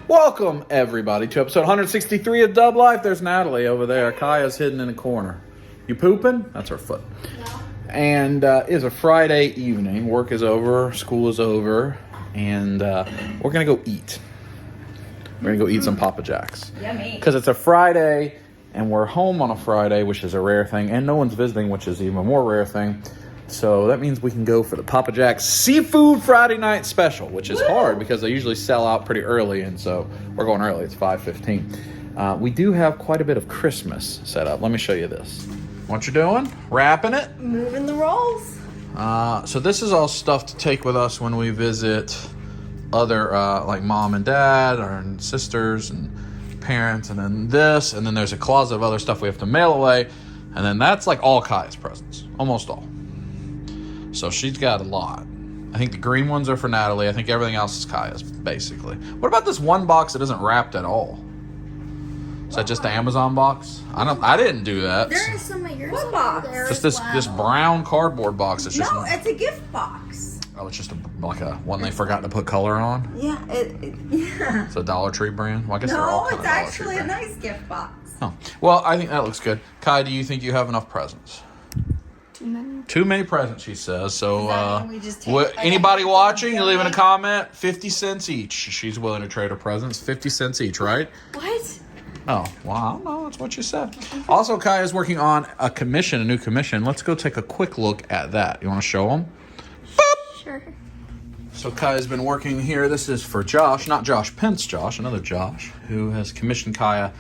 Welcome, everybody, to episode 163 of Dub Life. There's Natalie over there. Kaya's hidden in a corner. You pooping? That's her foot. No. And it's a Friday evening. Work is over. School is over. And we're going to go eat. We're going to go eat some Papa Jacks. Yummy. Because it's a Friday, and we're home on a Friday, which is a rare thing. And no one's visiting, which is even more rare thing. So that means we can go for the Papa Jack's Seafood Friday Night Special, which is hard because they usually sell out pretty early, and so we're going early. It's 5:15. We do have quite a bit of Christmas set up. Let me show you this. What you doing? Wrapping it? Moving the rolls. So this is all stuff to take with us when we visit other, like mom and dad, or sisters and parents, and then this, and then there's a closet of other stuff we have to mail away, and then that's like all Kaya's presents, almost all. So she's got a lot. I think the green ones are for Natalie. I think everything else is Kaya's, basically. What about this one box that isn't wrapped at all? Is that just the Amazon box? I didn't do that. There is some of yours. What box? There Just as this brown cardboard box. It's just No, it's a gift box. oh, it's just like a one they forgot to put color on. Yeah, yeah. It's a Dollar Tree brand. Well, I guess they're all No, kind it's of Dollar Tree actually a brand. nice gift box. Oh, well, I think that looks good. Kai, do you think you have enough presents? Too many. Too many presents, she says. So, Is that when we just take, like, anybody a watching, you leave in a donate? comment. 50 cents each. She's willing to trade her presents. 50 cents each, right? What? Oh, well, I don't know. That's what you said. Also, Kai is working on a new commission. Let's go take a quick look at that. You want to show them? Sure. So Kaya's been working here. This is for Josh, not Josh Pence, Josh, another Josh, who has commissioned Kaya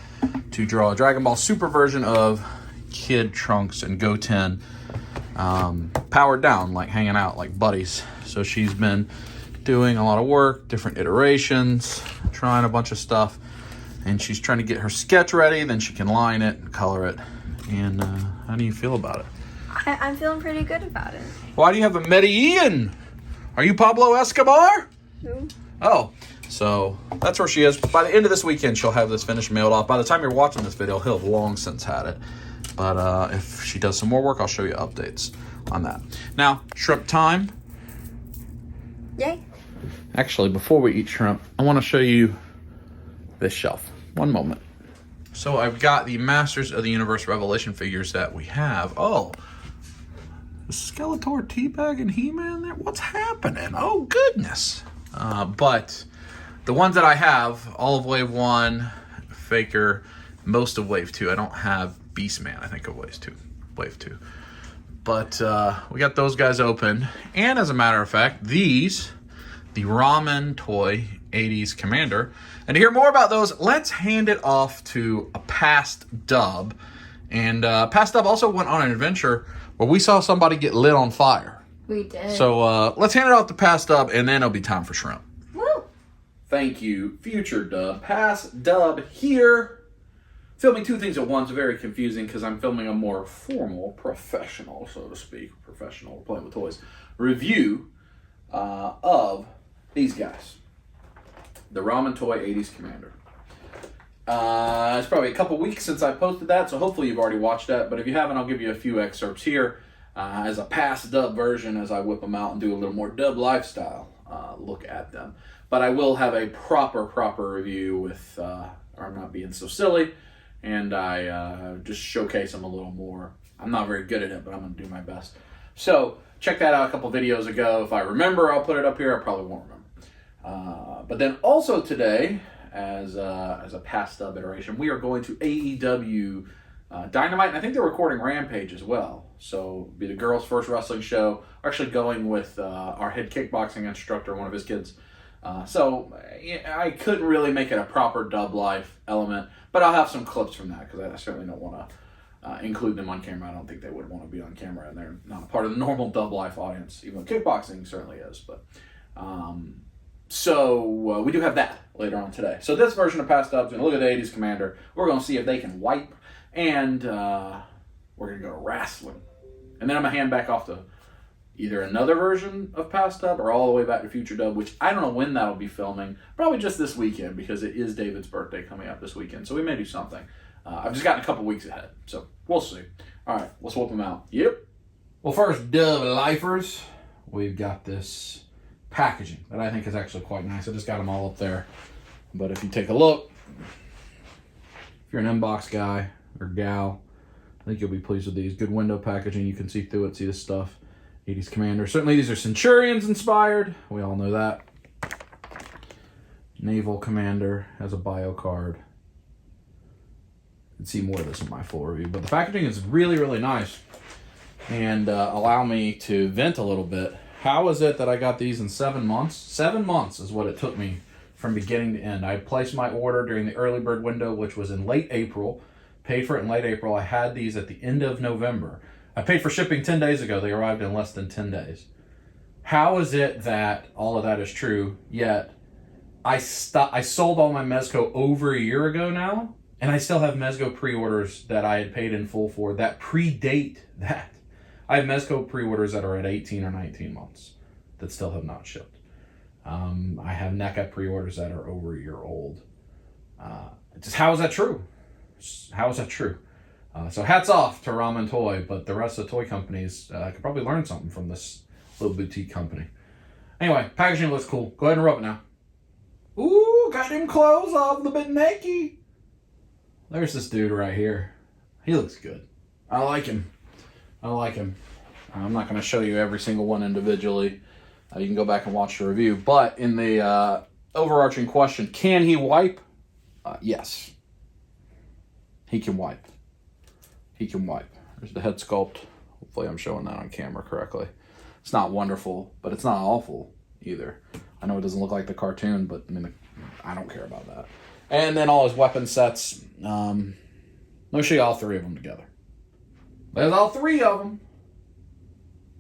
to draw a Dragon Ball Super version of Kid Trunks and Goten, powered down, like hanging out like buddies. So she's been doing a lot of work, different iterations, trying a bunch of stuff, and she's trying to get her sketch ready. Then she can line it and color it. And how do you feel about it? I'm feeling pretty good about it. Why do you have a Medellin? Are you Pablo Escobar? Who? Oh, so that's where she is. By the end of this weekend, she'll have this finished, mailed off. By the time you're watching this video, he'll have long since had it. But if she does some more work, I'll show you updates on that. Now, shrimp time. Yay. Actually, before we eat shrimp, I want to show you this shelf. One moment. So I've got the Masters of the Universe Revelation figures that we have. Oh, is Skeletor, Teabag, and He-Man there? What's happening? Oh, goodness. But the ones that I have, all of Wave 1, Faker, most of Wave 2. I don't have Beastman, I think, of Wave 2. But we got those guys open. And as a matter of fact, these, the Ramen Toy 80s Commander. And to hear more about those, let's hand it off to a past dub. And past dub also went on an adventure where we saw somebody get lit on fire. We did. So let's hand it off to past dub, and then it'll be time for shrimp. Woo. Thank you, future dub. Past dub here. Filming two things at once, very confusing because I'm filming a more formal, professional, so to speak, professional, playing with toys, review of these guys. The Ramen Toy 80s Commander. It's probably a couple weeks since I posted that, so hopefully you've already watched that. But if you haven't, I'll give you a few excerpts here as a past dub version as I whip them out and do a little more dub lifestyle look at them. But I will have a proper review with, or I'm not being so silly, and I just showcase them a little more. I'm not very good at it, but I'm going to do my best. So check that out a couple videos ago. If I remember, I'll put it up here. I probably won't remember. But then also today, as a past dub iteration, we are going to AEW Dynamite, and I think they're recording Rampage as well. So it'll be the girls' first wrestling show. We're actually going with our head kickboxing instructor, one of his kids. So I couldn't really make it a proper dub life element, but I'll have some clips from that because I certainly don't want to include them on camera. I don't think they would want to be on camera, and they're not a part of the normal dub life audience, even though kickboxing certainly is. But so we do have that later on today. So this version of Past Dub's going to look at the 80s Commander. We're going to see if they can wipe, and we're going to go to wrestling. And then I'm going to hand back off to either another version of Past Dub or all the way back to Future Dub, which I don't know when that'll be filming. Probably just this weekend because it is David's birthday coming up this weekend. So we may do something. I've just gotten a couple weeks ahead. So we'll see. All right, let's whoop them out. Yep. Well, first, Dub Lifers, we've got this packaging that I think is actually quite nice. I just got them all up there But if you take a look, if you're an inbox guy or gal, I think you'll be pleased with these. Good window packaging. You can see through it, see the stuff. 80s Commander. Certainly these are Centurions inspired. We all know that. Naval Commander has a bio card. You can see more of this in my full review. But the packaging is really, really nice. And allow me to vent a little bit. How is it that I got these in 7 months? 7 months is what it took me from beginning to end. I placed my order during the early bird window, which was in late April. Paid for it in late April. I had these at the end of November. I paid for shipping 10 days ago. They arrived in less than 10 days. How is it that all of that is true, yet I sold all my Mezco over a year ago now, and I still have Mezco pre-orders that I had paid in full for that predate that. I have Mezco pre-orders that are at 18 or 19 months that still have not shipped. I have NECA pre-orders that are over a year old. Just how is that true? How is that true? So hats off to Ramen Toy, but the rest of the toy companies could probably learn something from this little boutique company. Anyway, packaging looks cool. Go ahead and rub it now. Ooh, got them clothes off, a bit naked. There's this dude right here. He looks good. I like him. I like him. I'm not going to show you every single one individually. You can go back and watch the review. But in the overarching question, can he wipe? Yes. He can wipe. He can wipe. There's the head sculpt. Hopefully I'm showing that on camera correctly. It's not wonderful, but it's not awful either. I know it doesn't look like the cartoon, but I mean, I don't care about that. And then all his weapon sets. Let me show you all three of them together. There's all three of them.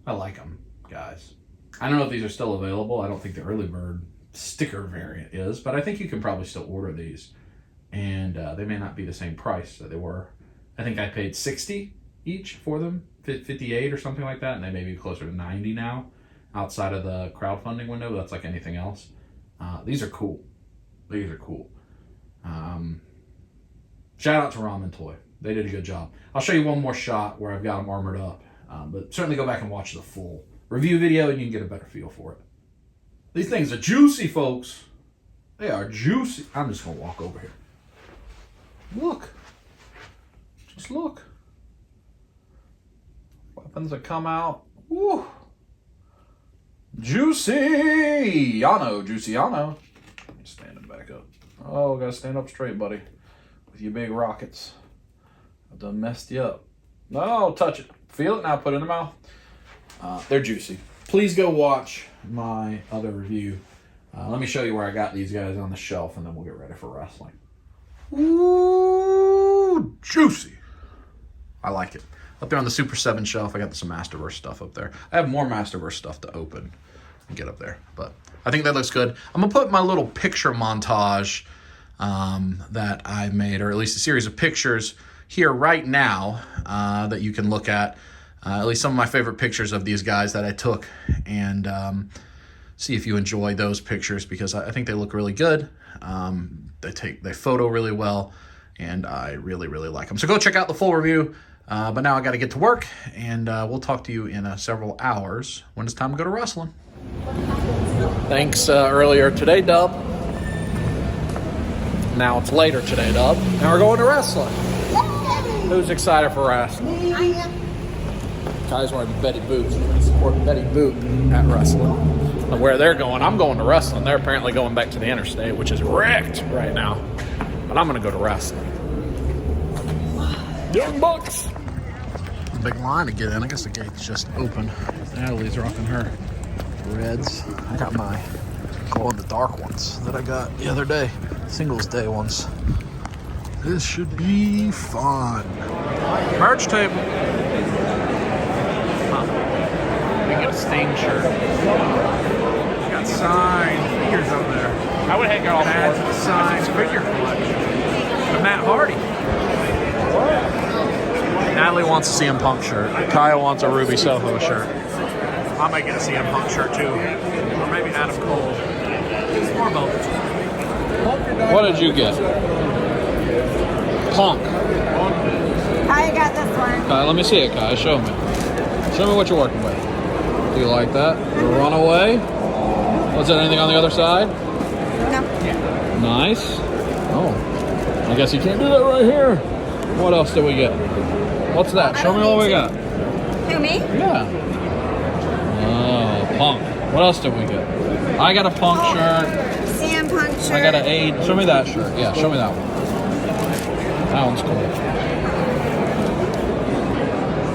I like them, guys. I don't know if these are still available. I don't think the early bird sticker variant is, but I think you can probably still order these. And they may not be the same price that they were. I think I paid $60 each for them, 58 or something like that, and they may be closer to 90 now outside of the crowdfunding window. That's like anything else. These are cool. These are cool. Shout out to Ramen Toy. They did a good job. I'll show you one more shot where I've got them armored up, but certainly go back and watch the full review video and you can get a better feel for it. These things are juicy, folks. They are juicy. I'm just going to walk over here. Look. Just look. Weapons that come out. Woo. Juicy. Yano. Juicy Yano. Standing back up. Oh, gotta stand up straight, buddy. With your big rockets. I've done messed you up. No, touch it. Feel it now. Put it in the mouth. They're juicy. Please go watch my other review. Let me show you where I got these guys on the shelf, and then we'll get ready for wrestling. Ooh, juicy. I like it. Up there on the Super 7 shelf, I got some Masterverse stuff up there. I have more Masterverse stuff to open and get up there, but I think that looks good. I'm going to put my little picture montage that I made, or at least a series of pictures here right now that you can look at least some of my favorite pictures of these guys that I took, and see if you enjoy those pictures, because I think they look really good. They photo really well, and I really, really like them. So go check out the full review. But now I got to get to work, and we'll talk to you in several hours when it's time to go to wrestling. Thanks earlier today, Dub. Now it's later today, Dub. Now we're going to wrestling. Who's excited for wrestling? I am. Kai's wearing Betty Boots. We're going to support Betty Boot at wrestling. And where they're going, I'm going to wrestling. They're apparently going back to the interstate, which is wrecked right now. But I'm going to go to wrestling. Young Bucks. Big line to get in. I guess the gate's just open. Natalie's rocking her reds. I got my glow-in-the-dark ones that I got the other day. Singles Day ones. This should be fun. Merch table. We get a Sting shirt. We got signed figures up there. I would hang out add to the signed figure collection. The Matt Hardy. Natalie wants a CM Punk shirt. Kyle wants a Ruby Soho shirt. I might get a CM Punk shirt too. Or maybe Adam Cole. Or both. What did you get? Punk. I got this one. Let me see it, Kyle. Show me. Show me what you're working with. Do you like that? The Runaway? Was there anything on the other side? No. Nice. Oh, I guess you can't do that right here. What else did we get? What's that? Show me what we got. Who, me? Yeah. Oh, Punk. What else did we get? I got a Punk shirt. CM Punk shirt. I got an A. Show me that shirt. Yeah, show me that one. That one's cool.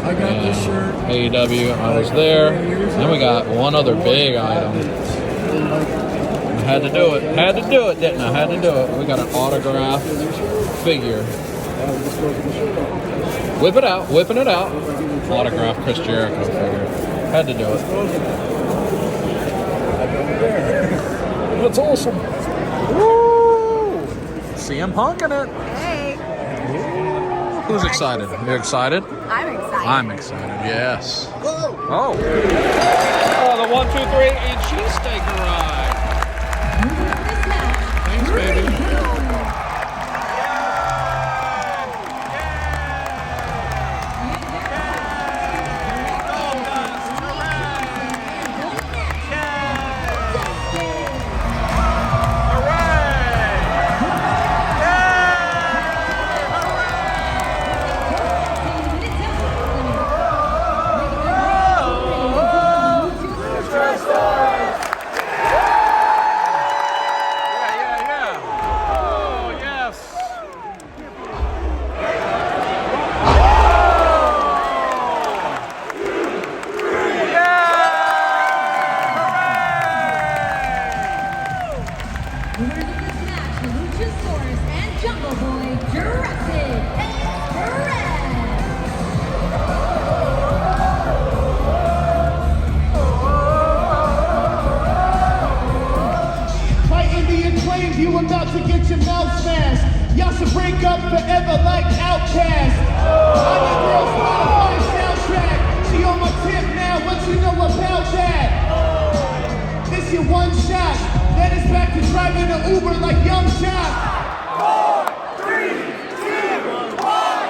I got this shirt. AEW, I was there. Then we got one other big item. I had to do it. Had to do it, didn't I? Had to do it. We got an autographed figure. Whip it out. Whipping it out. Autographed Chris Jericho figure. Had to do it. That's awesome. Woo! CM Punk in it. Hey. Who's excited? You excited? I'm excited. I'm excited, yes. Oh. Oh, the 1, 2, 3 and cheesesteak ride. Thanks, baby. You about to get your mouth smashed. Y'all should break up forever like Outkast. I'm your girl's Spotify soundtrack. She on my tip now, what you know about that? This your one shot. Then it's back to driving the Uber like Young Jock. 4, 3, 2, 1.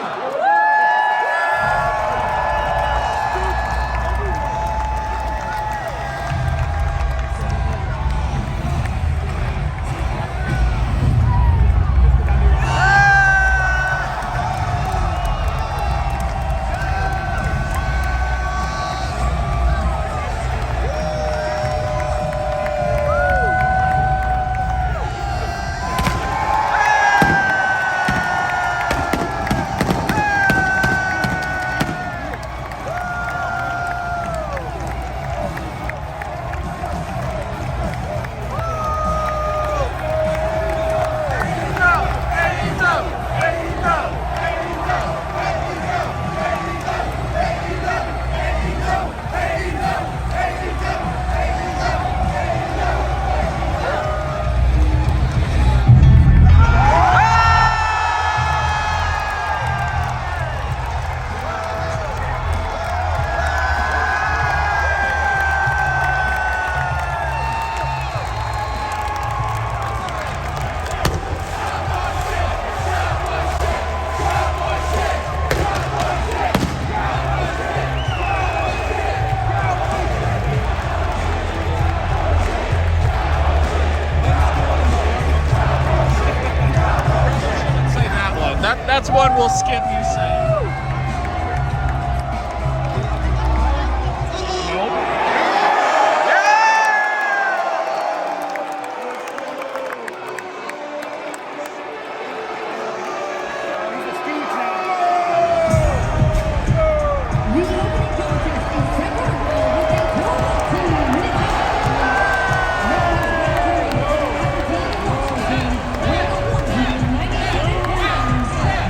That's one we'll skip you saying.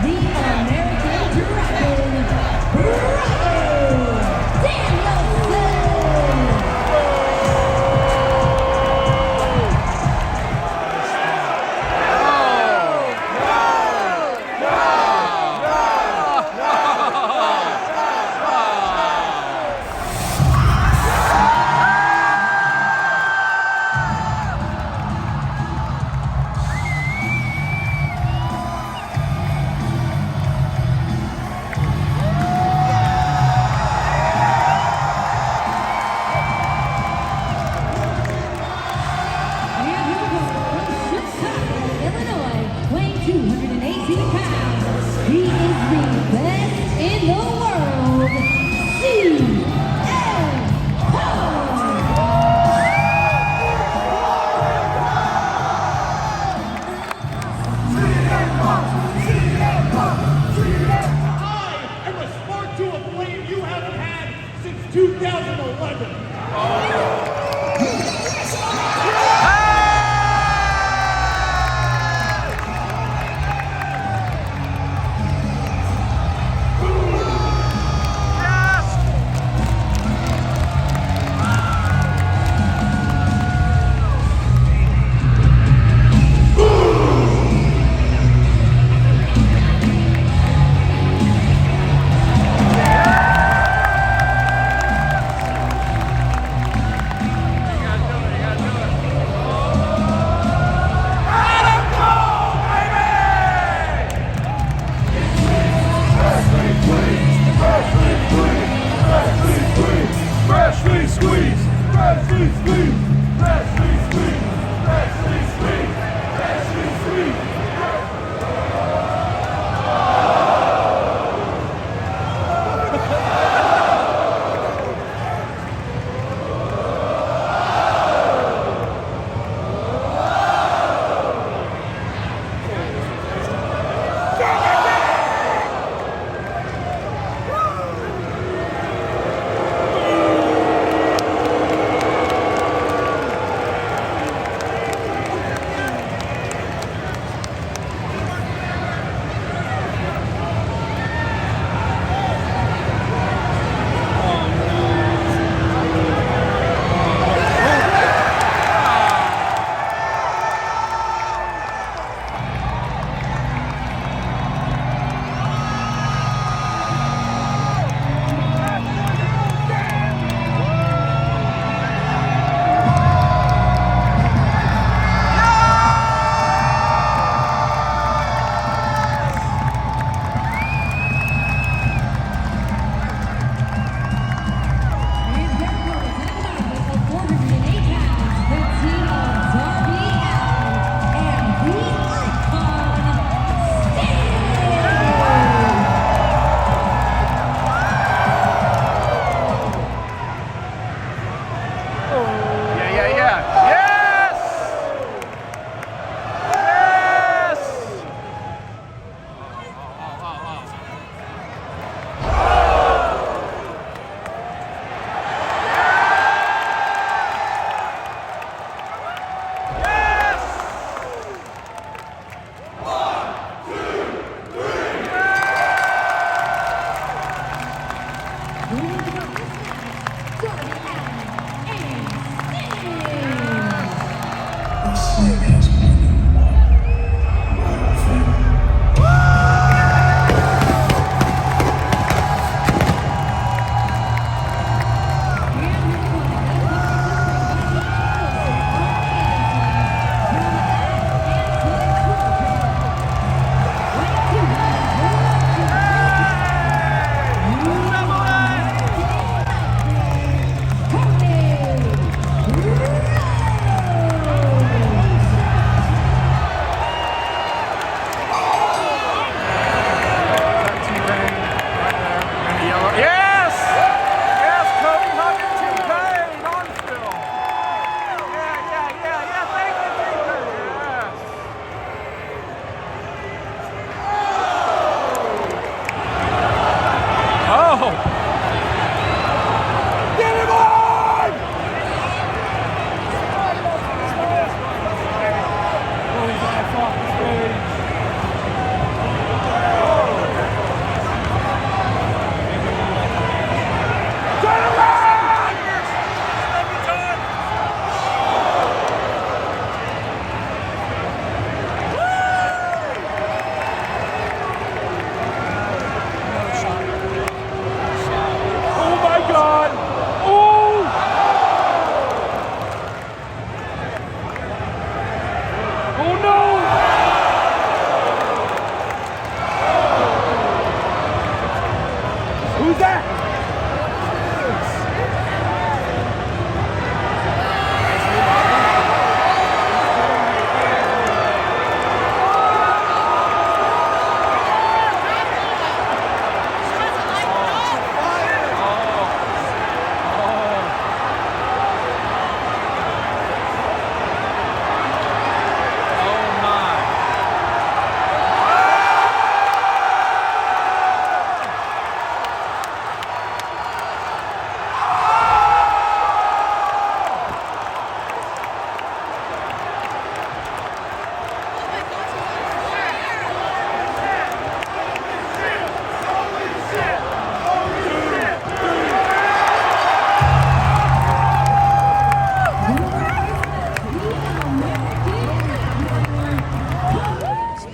The American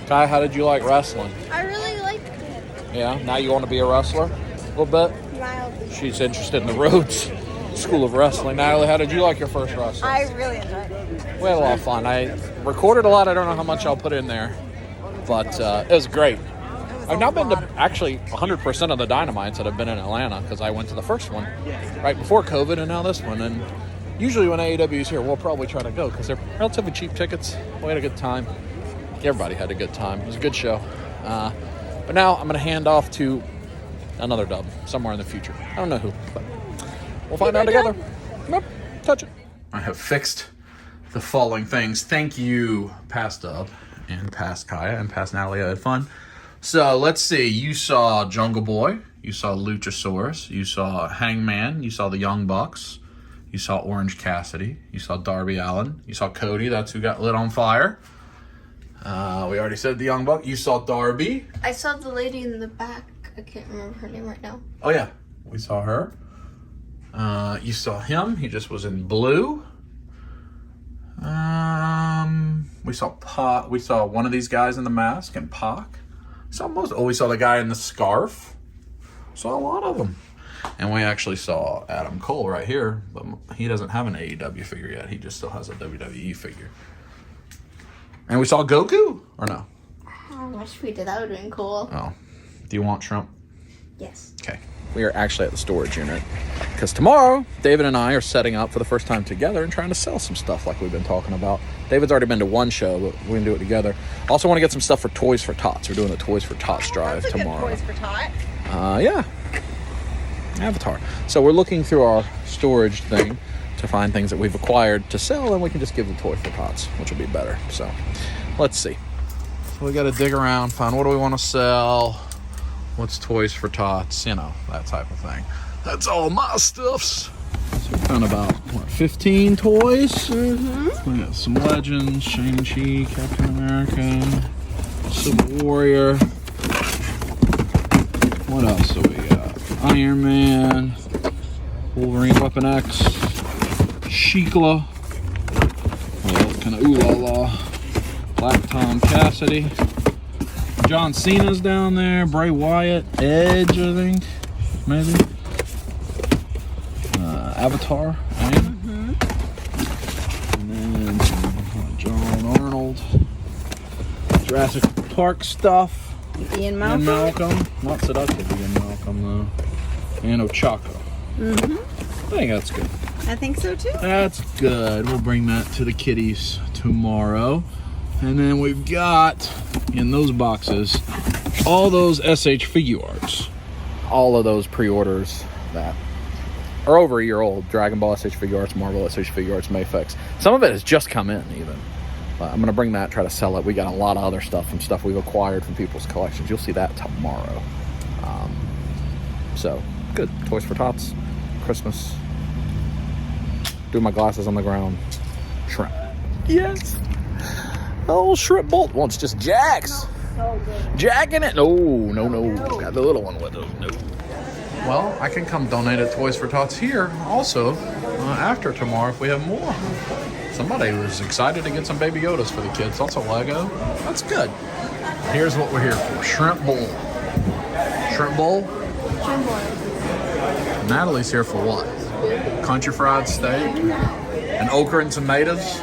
Kai, how did you like wrestling? I really liked it. Yeah, now you want to be a wrestler a little bit? Mildly. She's interested in the Rhodes School of Wrestling. Natalie, how did you like your first wrestling? I really enjoyed it. We had a lot of fun. I recorded a lot. I don't know how much I'll put in there, but it was great. I've now been to actually 100% of the Dynamites that have been in Atlanta because I went to the first one right before COVID and now this one. And usually when AEW is here, we'll probably try to go because they're relatively cheap tickets. We had a good time. Everybody had a good time. It was a good show. But now I'm going to hand off to another dub somewhere in the future. I don't know who, but we'll find out together. Nope, touch it. I have fixed the following things. Thank you, past dub and past Kaya and past Natalie. I had fun. So let's see. You saw Jungle Boy. You saw Luchasaurus. You saw Hangman. You saw the Young Bucks. You saw Orange Cassidy. You saw Darby Allin. You saw Cody. That's who got lit on fire. We already said the Young Buck. You saw Darby. I saw the lady in the back. I can't remember her name right now. Oh, yeah. We saw her. You saw him. He just was in blue. We saw Pac. We saw one of these guys in the mask and Pac. We saw the guy in the scarf. Saw a lot of them. And we actually saw Adam Cole right here. But he doesn't have an AEW figure yet. He just still has a WWE figure. And we saw Goku, or no? I wish we did. That would have been cool. Oh. Do you want shrimp? Yes. Okay. We are actually at the storage unit. Because tomorrow, David and I are setting up for the first time together and trying to sell some stuff like we've been talking about. David's already been to one show, but we're going to do it together. Also want to get some stuff for Toys for Tots. We're doing a Toys for Tots drive That's a tomorrow. good Toys for Tot. Yeah. Avatar. So we're looking through our storage thing to find things that we've acquired to sell, and we can just give the Toy for Tots, which will be better. So let's see. So we got to dig around, find what do we want to sell, what's Toys for Tots, you know, that type of thing. That's all my stuffs. So we found about, 15 toys? Mm-hmm. We got some Legends, Shang-Chi, Captain America, Civil Warrior. What else do we got? Iron Man, Wolverine Weapon X, Sheikla, kind of ooh la la, Black Tom Cassidy, John Cena's down there, Bray Wyatt, Edge, I think, maybe, Avatar, right? And then some John Arnold, Jurassic Park stuff, Ian and Malcolm. Malcolm, not seductive Ian Malcolm though, and Ochako. I think that's good. I think so too. That's good. We'll bring that to the kiddies tomorrow. And then we've got, in those boxes, all those SH figure arts. All of those pre-orders that are over a year old. Dragon Ball SH figure arts, Marvel SH figure arts, Mayfix. Some of it has just come in even. But I'm going to bring that, try to sell it. We got a lot of other stuff from stuff we've acquired from people's collections. You'll see that tomorrow. So, good. Toys for Tots. Christmas. Do my glasses on the ground. Shrimp. Yes. Oh, Shrimp Bolt wants just Jacks. Jacking it. No. Got the little one with us. No. Well, I can come donate at Toys for Tots here also after tomorrow if we have more. Somebody was excited to get some Baby Yodas for the kids. Also Lego. That's good. Here's what we're here for. Shrimp Bowl. Shrimp Bowl? Shrimp Bowl. Natalie's here for what? Country fried steak? And okra and tomatoes?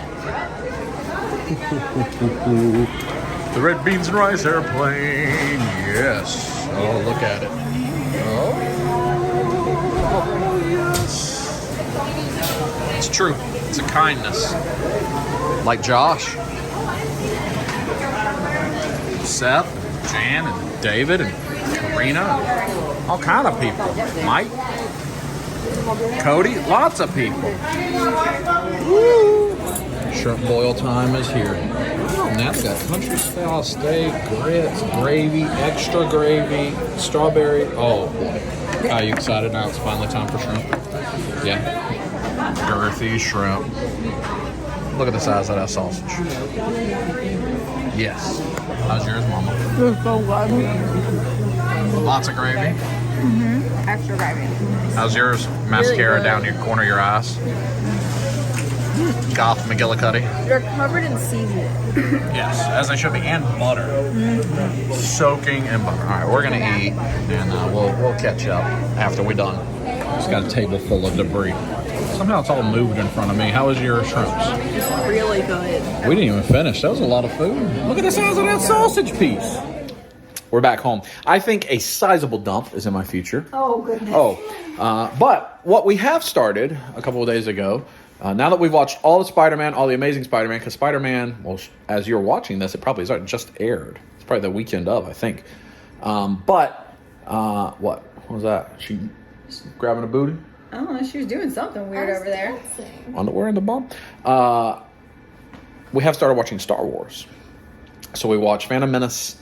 The red beans and rice airplane. Yes. Oh, look at it. Oh, yes. It's true. It's a kindness. Like Josh. Seth, Jan, and David, and Karina, and all kind of people. Mike, Cody, lots of people. Woo! Shrimp boil time is here. Now they got country style steak, grits, gravy, extra gravy, strawberry. Oh boy. Are you excited now? It's finally time for shrimp. Yeah. Girthy shrimp. Look at the size of that sausage. Yes. How's yours, Mama? It's so good. Lots of gravy. Extra gravy. How's yours? Mascara down your corner of your eyes. Goth McGillicuddy. They're covered in seasoning. Yes, as they should be, and butter. Soaking in butter. All right, we're gonna eat, and we'll catch up after we're done. Just got a table full of debris. Somehow it's all moved in front of me. How was your shrimps? It's really good. We didn't even finish. That was a lot of food. Look at the size of that sausage piece. We're back home. I think a sizable dump is in my future. Oh, goodness. But what we have started a couple of days ago, now that we've watched all the Spider-Man, all the Amazing Spider-Man, because Spider-Man, well, as you're watching this, it probably just aired. It's probably the weekend of, I think. What was that? She grabbing a booty? I don't know. She was doing something weird over there. Underwear in the bum? We have started watching Star Wars. So we watched Phantom Menace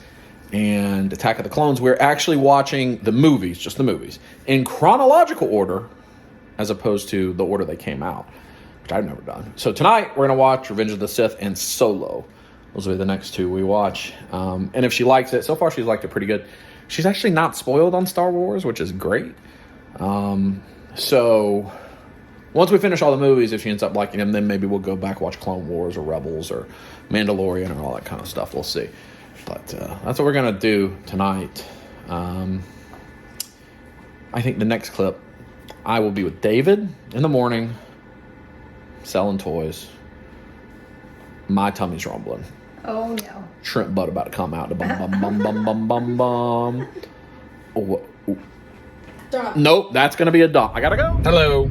and Attack of the Clones. We're actually watching the movies, just the movies, in chronological order, as opposed to the order they came out, which I've never done. So tonight, we're going to watch Revenge of the Sith and Solo. Those will be the next two we watch. And if she likes it, so far she's liked it pretty good. She's actually not spoiled on Star Wars, which is great. So once we finish all the movies, if she ends up liking them, then maybe we'll go back, watch Clone Wars or Rebels or Mandalorian or all that kind of stuff. We'll see. But that's what we're going to do tonight. I think the next clip, I will be with David in the morning, selling toys. My tummy's rumbling. Oh, no. Shrimp butt about to come out. Bum, bum, bum, bum, bum, bum, bum. Oh, nope, that's going to be a dump. I got to go. Hello.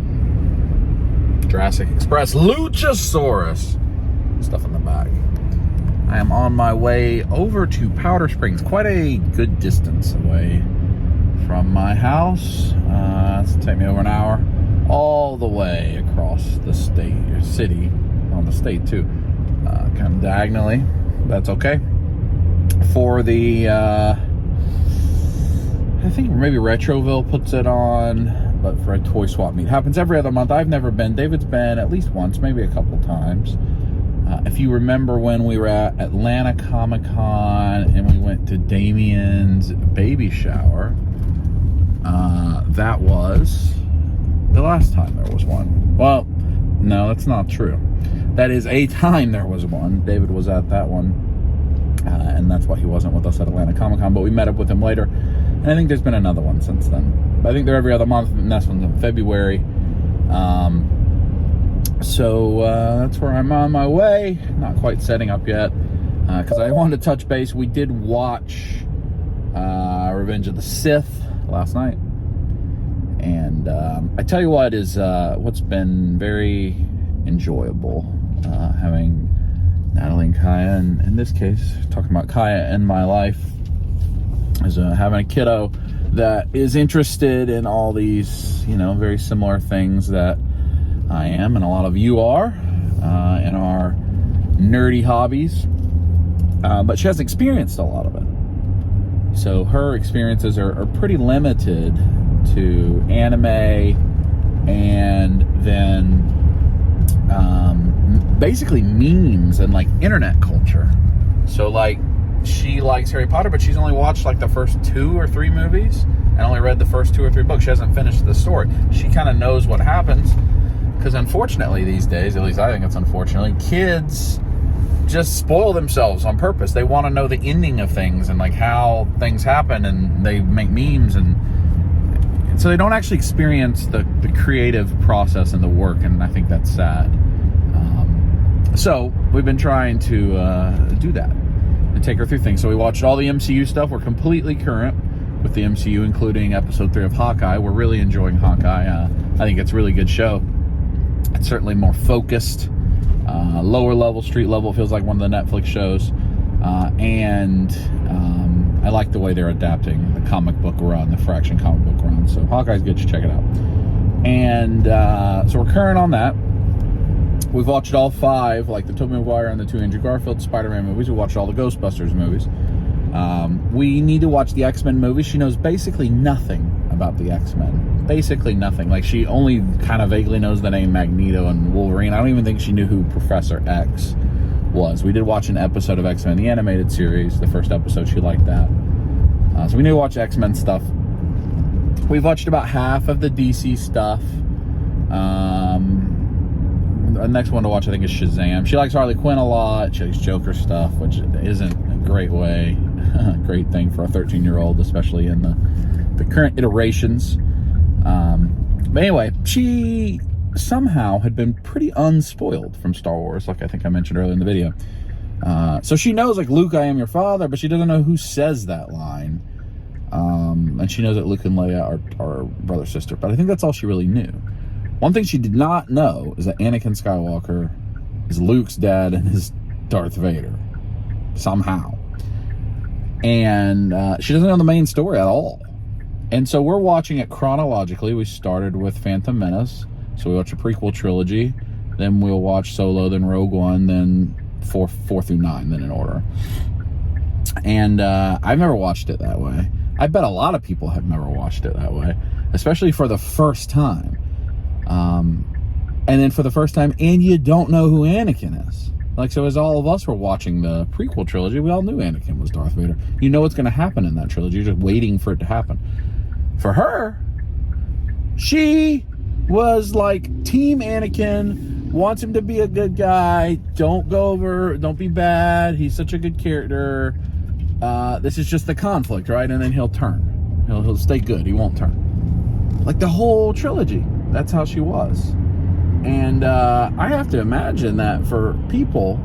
Jurassic Express. Luchasaurus. Stuff in the bag. I am on my way over to Powder Springs. Quite a good distance away from my house. It's take me over an hour. All the way across the city. On the state, too. Kind of diagonally. That's okay. For the... I think maybe Retroville puts it on, but for a toy swap meet. Happens every other month. I've never been. David's been at least once, maybe a couple times. If you remember when we were at Atlanta Comic-Con and we went to Damien's baby shower, that was the last time there was one. Well, no, that's not true. That is a time there was one. David was at that one, and that's why he wasn't with us at Atlanta Comic-Con, but we met up with him later. And I think there's been another one since then. But I think they're every other month, and this one's in February. So that's where I'm on my way. Not quite setting up yet, because I wanted to touch base. We did watch Revenge of the Sith last night. And I tell you what is what's been very enjoyable, having Natalie and Kaya, and in this case, talking about Kaya in my life, is having a kiddo that is interested in all these, very similar things that I am and a lot of you are in our nerdy hobbies. But she hasn't experienced a lot of it. So her experiences are pretty limited to anime and then basically memes and like internet culture. So like she likes Harry Potter, but she's only watched like the first 2 or 3 movies and only read the first 2 or 3 books. She hasn't finished the story. She kind of knows what happens because unfortunately these days, at least I think it's unfortunately, kids just spoil themselves on purpose. They want to know the ending of things and like how things happen, and they make memes, and so they don't actually experience the creative process and the work, and I think that's sad. So we've been trying to do that and take her through things. So we watched all the MCU stuff. We're completely current with the MCU, including episode 3 of Hawkeye. We're really enjoying Hawkeye. I think it's a really good show. It's certainly more focused, lower level, street level. It feels like one of the Netflix shows. And I like the way they're adapting the comic book run, the Fraction comic book run. So Hawkeye's good. You check it out. And so we're current on that. We've watched all 5, like the Tobey Maguire and the 2 Andrew Garfield Spider-Man movies. We watched all the Ghostbusters movies. We need to watch the X-Men movies. She knows basically nothing about the X-Men. Basically nothing. Like, she only kind of vaguely knows the name Magneto and Wolverine. I don't even think she knew who Professor X was. We did watch an episode of X-Men, the animated series. The first episode, she liked that. So we need to watch X-Men stuff. We've watched about half of the DC stuff. the next one to watch, I think, is Shazam. She likes Harley Quinn a lot. She likes Joker stuff, which isn't a great thing for a 13-year-old, especially in the current iterations. But anyway, she somehow had been pretty unspoiled from Star Wars, like I think I mentioned earlier in the video. So she knows, like, Luke, I am your father, but she doesn't know who says that line. And she knows that Luke and Leia are brother sister, but I think that's all she really knew. One thing she did not know is that Anakin Skywalker is Luke's dad and is Darth Vader. Somehow. And she doesn't know the main story at all. And so we're watching it chronologically. We started with Phantom Menace. So we watch a prequel trilogy. Then we'll watch Solo, then Rogue One, then 4 through 9, then in order. And I've never watched it that way. I bet a lot of people have never watched it that way. Especially for the first time. And then for the first time, and you don't know who Anakin is. Like, so as all of us were watching the prequel trilogy, we all knew Anakin was Darth Vader. You know what's going to happen in that trilogy. You're just waiting for it to happen. For her, she was like Team Anakin, wants him to be a good guy, don't be bad, he's such a good character. This is just the conflict, right? And then he'll turn. He'll stay good, he won't turn. Like the whole trilogy, that's how she was. And I have to imagine that for people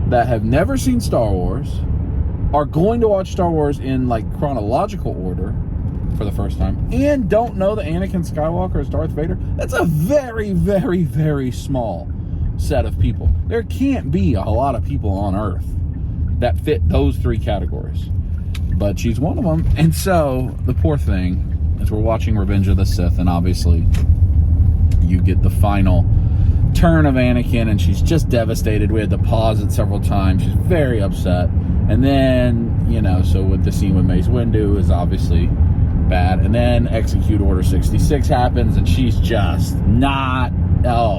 that have never seen Star Wars, are going to watch Star Wars in like chronological order for the first time, and don't know that Anakin Skywalker is Darth Vader, that's a very, very, very small set of people. There can't be a lot of people on Earth that fit those three categories. But she's one of them. And so, the poor thing, as we're watching Revenge of the Sith, and obviously you get the final turn of Anakin, and she's just devastated. We had to pause it several times. She's very upset. And then, you know, so with the scene with Mace Windu is obviously bad. And then Execute Order 66 happens, and she's just not,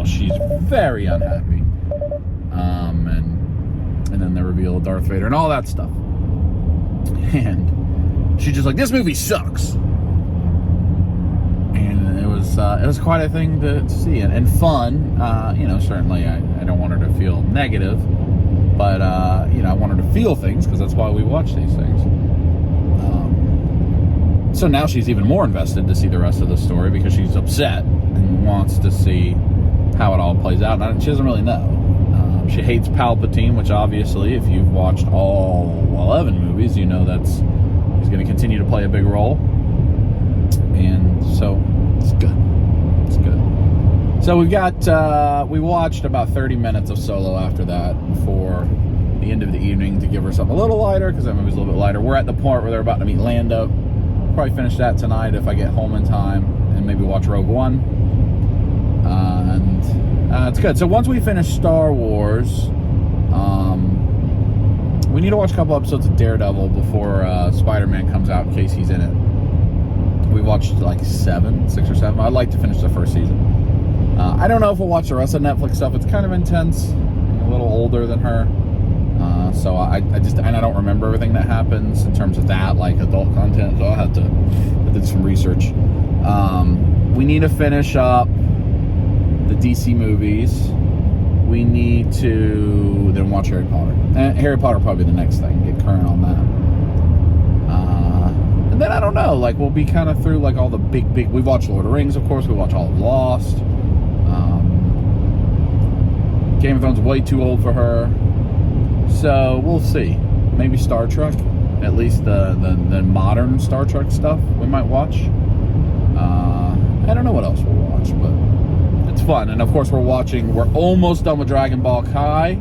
she's very unhappy. And then the reveal of Darth Vader and all that stuff. And she's just like, this movie sucks. And it was quite a thing to see, and fun. You know, certainly I don't want her to feel negative, but you know, I want her to feel things, because that's why we watch these things. So now she's even more invested to see the rest of the story, because she's upset and wants to see how it all plays out. And she doesn't really know. She hates Palpatine, which obviously, if you've watched all 11 movies, you know he's going to continue to play a big role. And so it's good. It's good. So we watched about 30 minutes of Solo after that for the end of the evening to give her something a little lighter, because that movie's a little bit lighter. We're at the point where they're about to meet Lando. Probably finish that tonight if I get home in time, and maybe watch Rogue One. It's good. So once we finish Star Wars, we need to watch a couple episodes of Daredevil before Spider-Man comes out, in case he's in it. We watched like 6 or 7. I'd like to finish the first season. I don't know if we'll watch the rest of Netflix stuff. It's kind of intense. I'm a little older than her. So I don't remember everything that happens in terms of that, like adult content. So I did some research. We need to finish up the DC movies. We need to then watch Harry Potter. And Harry Potter will probably be the next thing. Get current on that. And then I don't know. Like, we'll be kind of through like all the big. We've watched Lord of the Rings, of course. We watch all of Lost. Game of Thrones is way too old for her. So we'll see. Maybe Star Trek. At least the modern Star Trek stuff we might watch. I don't know what else we'll watch, but it's fun. And of course we're almost done with Dragon Ball Kai.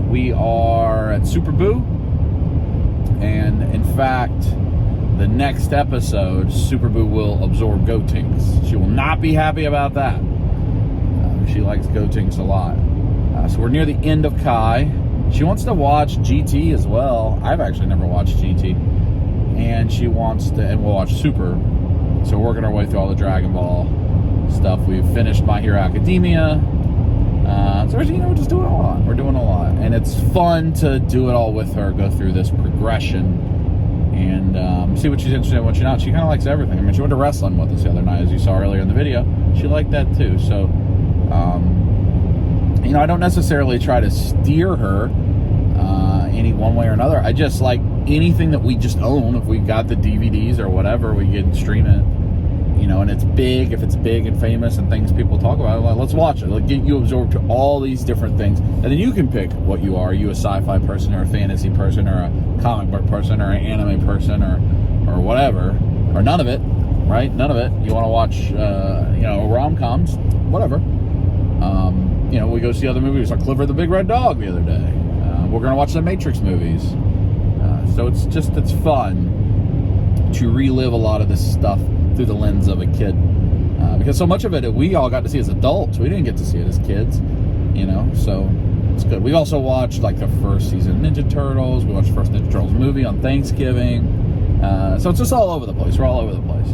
We are at Super Boo. And in fact, the next episode, Super Boo will absorb Gotenks. She will not be happy about that. She likes Gotenks a lot. So we're near the end of Kai. She wants to watch GT as well. I've actually never watched GT. And she wants to, and we'll watch Super. So we're working our way through all the Dragon Ball stuff. We've finished My Hero Academia. So we're just doing a lot. We're doing a lot. And it's fun to do it all with her, go through this progression, and see what she's interested in, what she's not. She kind of likes everything. I mean, she went to wrestling with us the other night, as you saw earlier in the video. She liked that too. So you know, I don't necessarily try to steer her any one way or another. I just like anything that we just own. If we got the DVDs or whatever, we can stream it. You know, and it's big. If it's big and famous and things people talk about, like, let's watch it. Like, get you absorbed to all these different things, and then you can pick what you are. Are you a sci-fi person, or a fantasy person, or a comic book person, or an anime person, or whatever, or none of it, right? None of it. You want to watch, you know, rom-coms, whatever. You know, we go see other movies like Clifford the Big Red Dog the other day. We're gonna watch the Matrix movies. So it's fun to relive a lot of this stuff through the lens of a kid, because so much of it we all got to see as adults. We didn't get to see it as kids, you know. So it's good. We also watched like the first season of Ninja Turtles. We watched the first Ninja Turtles movie on Thanksgiving. So it's just all over the place. We're all over the place.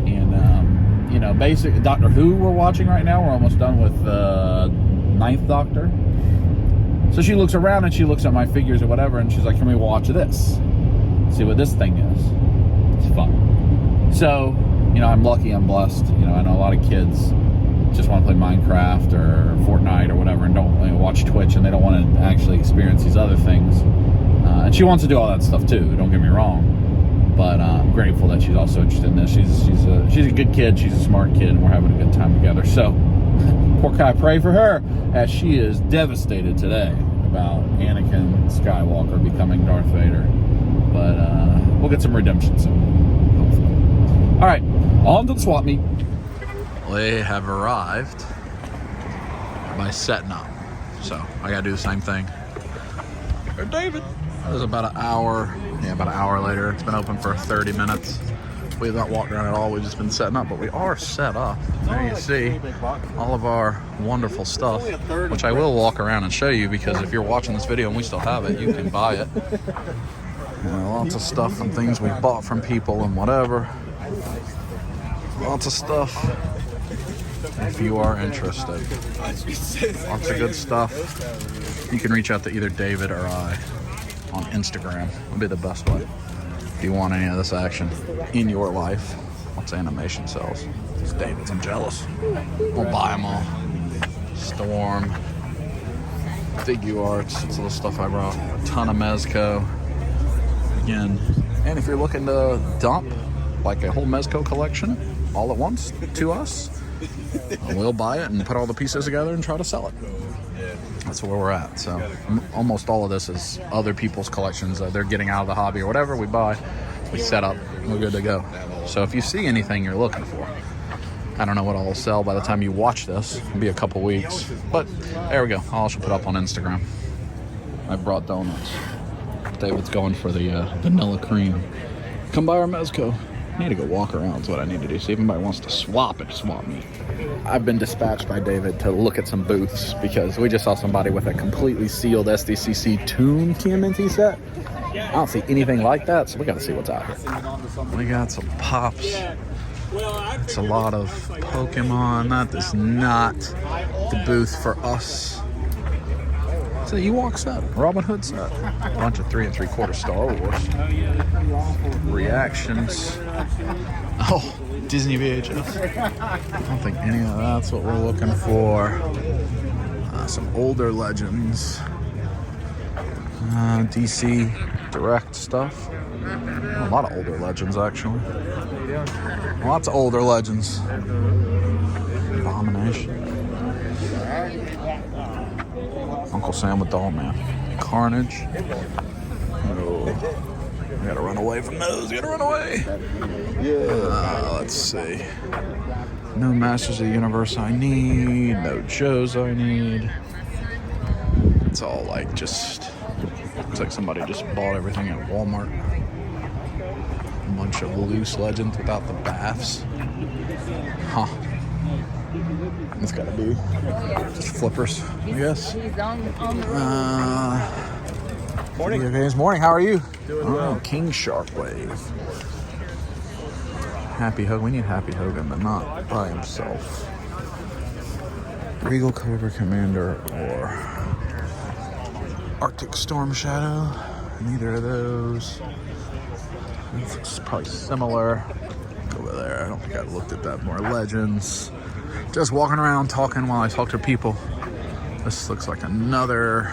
And you know, basic Doctor Who we're watching right now. We're almost done with the 9th Doctor. So she looks around and she looks at my figures or whatever, and she's like, "Can we watch this? See what this thing is?" It's fun. So, you know, I'm lucky, I'm blessed. You know, I know a lot of kids just want to play Minecraft or Fortnite or whatever and don't, you know, watch Twitch, and they don't want to actually experience these other things. And she wants to do all that stuff too, don't get me wrong. But I'm grateful that she's also interested in this. She's a good kid, she's a smart kid, and we're having a good time together. So, poor Kai, pray for her, as she is devastated today about Anakin Skywalker becoming Darth Vader. But we'll get some redemption soon, hopefully. All right, on to the swap meet. They have arrived by setting up, so I gotta do the same thing. There's David. It was about an hour later. It's been open for 30 minutes. We have not walked around at all. We've just been setting up, but we are set up. There you see all of our wonderful stuff, which I will walk around and show you, because if you're watching this video and we still have it, you can buy it. You know, lots of stuff and things we bought from people and whatever. Lots of stuff if you are interested. Lots of good stuff. You can reach out to either David or I on Instagram. Would be the best way. If you want any of this action in your life, once animation sells. It's David's, I'm jealous. We'll buy them all. Storm, Figure Arts, it's all the stuff I brought. A ton of Mezco. Again, and if you're looking to dump like a whole Mezco collection all at once to us, we'll buy it and put all the pieces together and try to sell it. That's where we're at. So almost all of this is other people's collections. They're getting out of the hobby or whatever. We buy, we set up, we're good to go. So if you see anything you're looking for, I don't know what I'll sell by the time you watch this. It'll be a couple weeks, but there we go. I'll also put up on Instagram. I brought donuts. David's going for the vanilla cream. Come by our Mezco. I need to go walk around is what I need to do. See if anybody wants to swap it, swap me. I've been dispatched by David to look at some booths because we just saw somebody with a completely sealed SDCC Toon TMNT set. I don't see anything like that, so we got to see what's out here. We got some Pops. It's a lot of Pokemon. That is not the booth for us. It's an Ewok set, Robin Hood set. A bunch of 3 3/4 Star Wars. Reactions. Oh, Disney VHS. I don't think any of that's what we're looking for. Some older Legends. DC Direct stuff. A lot of older Legends, actually. Lots of older Legends. Abomination. Uncle Sam with Doll Man. Carnage. Oh, I gotta run away from those. Gotta run away. Let's see. No Masters of the Universe I need. No Joes I need. It's all like just... Looks like somebody just bought everything at Walmart. A bunch of loose Legends without the baths. Huh. It's gotta be just flippers, I guess. Morning. Video morning. How are you? Doing well. King Sharkwave. Happy Hogan. We need Happy Hogan, but not by himself. Regal Cobra Commander or Arctic Storm Shadow. Neither of those. It's probably similar. Over there. I don't think I looked at that. More Legends. Just walking around talking while I talk to people. This looks like another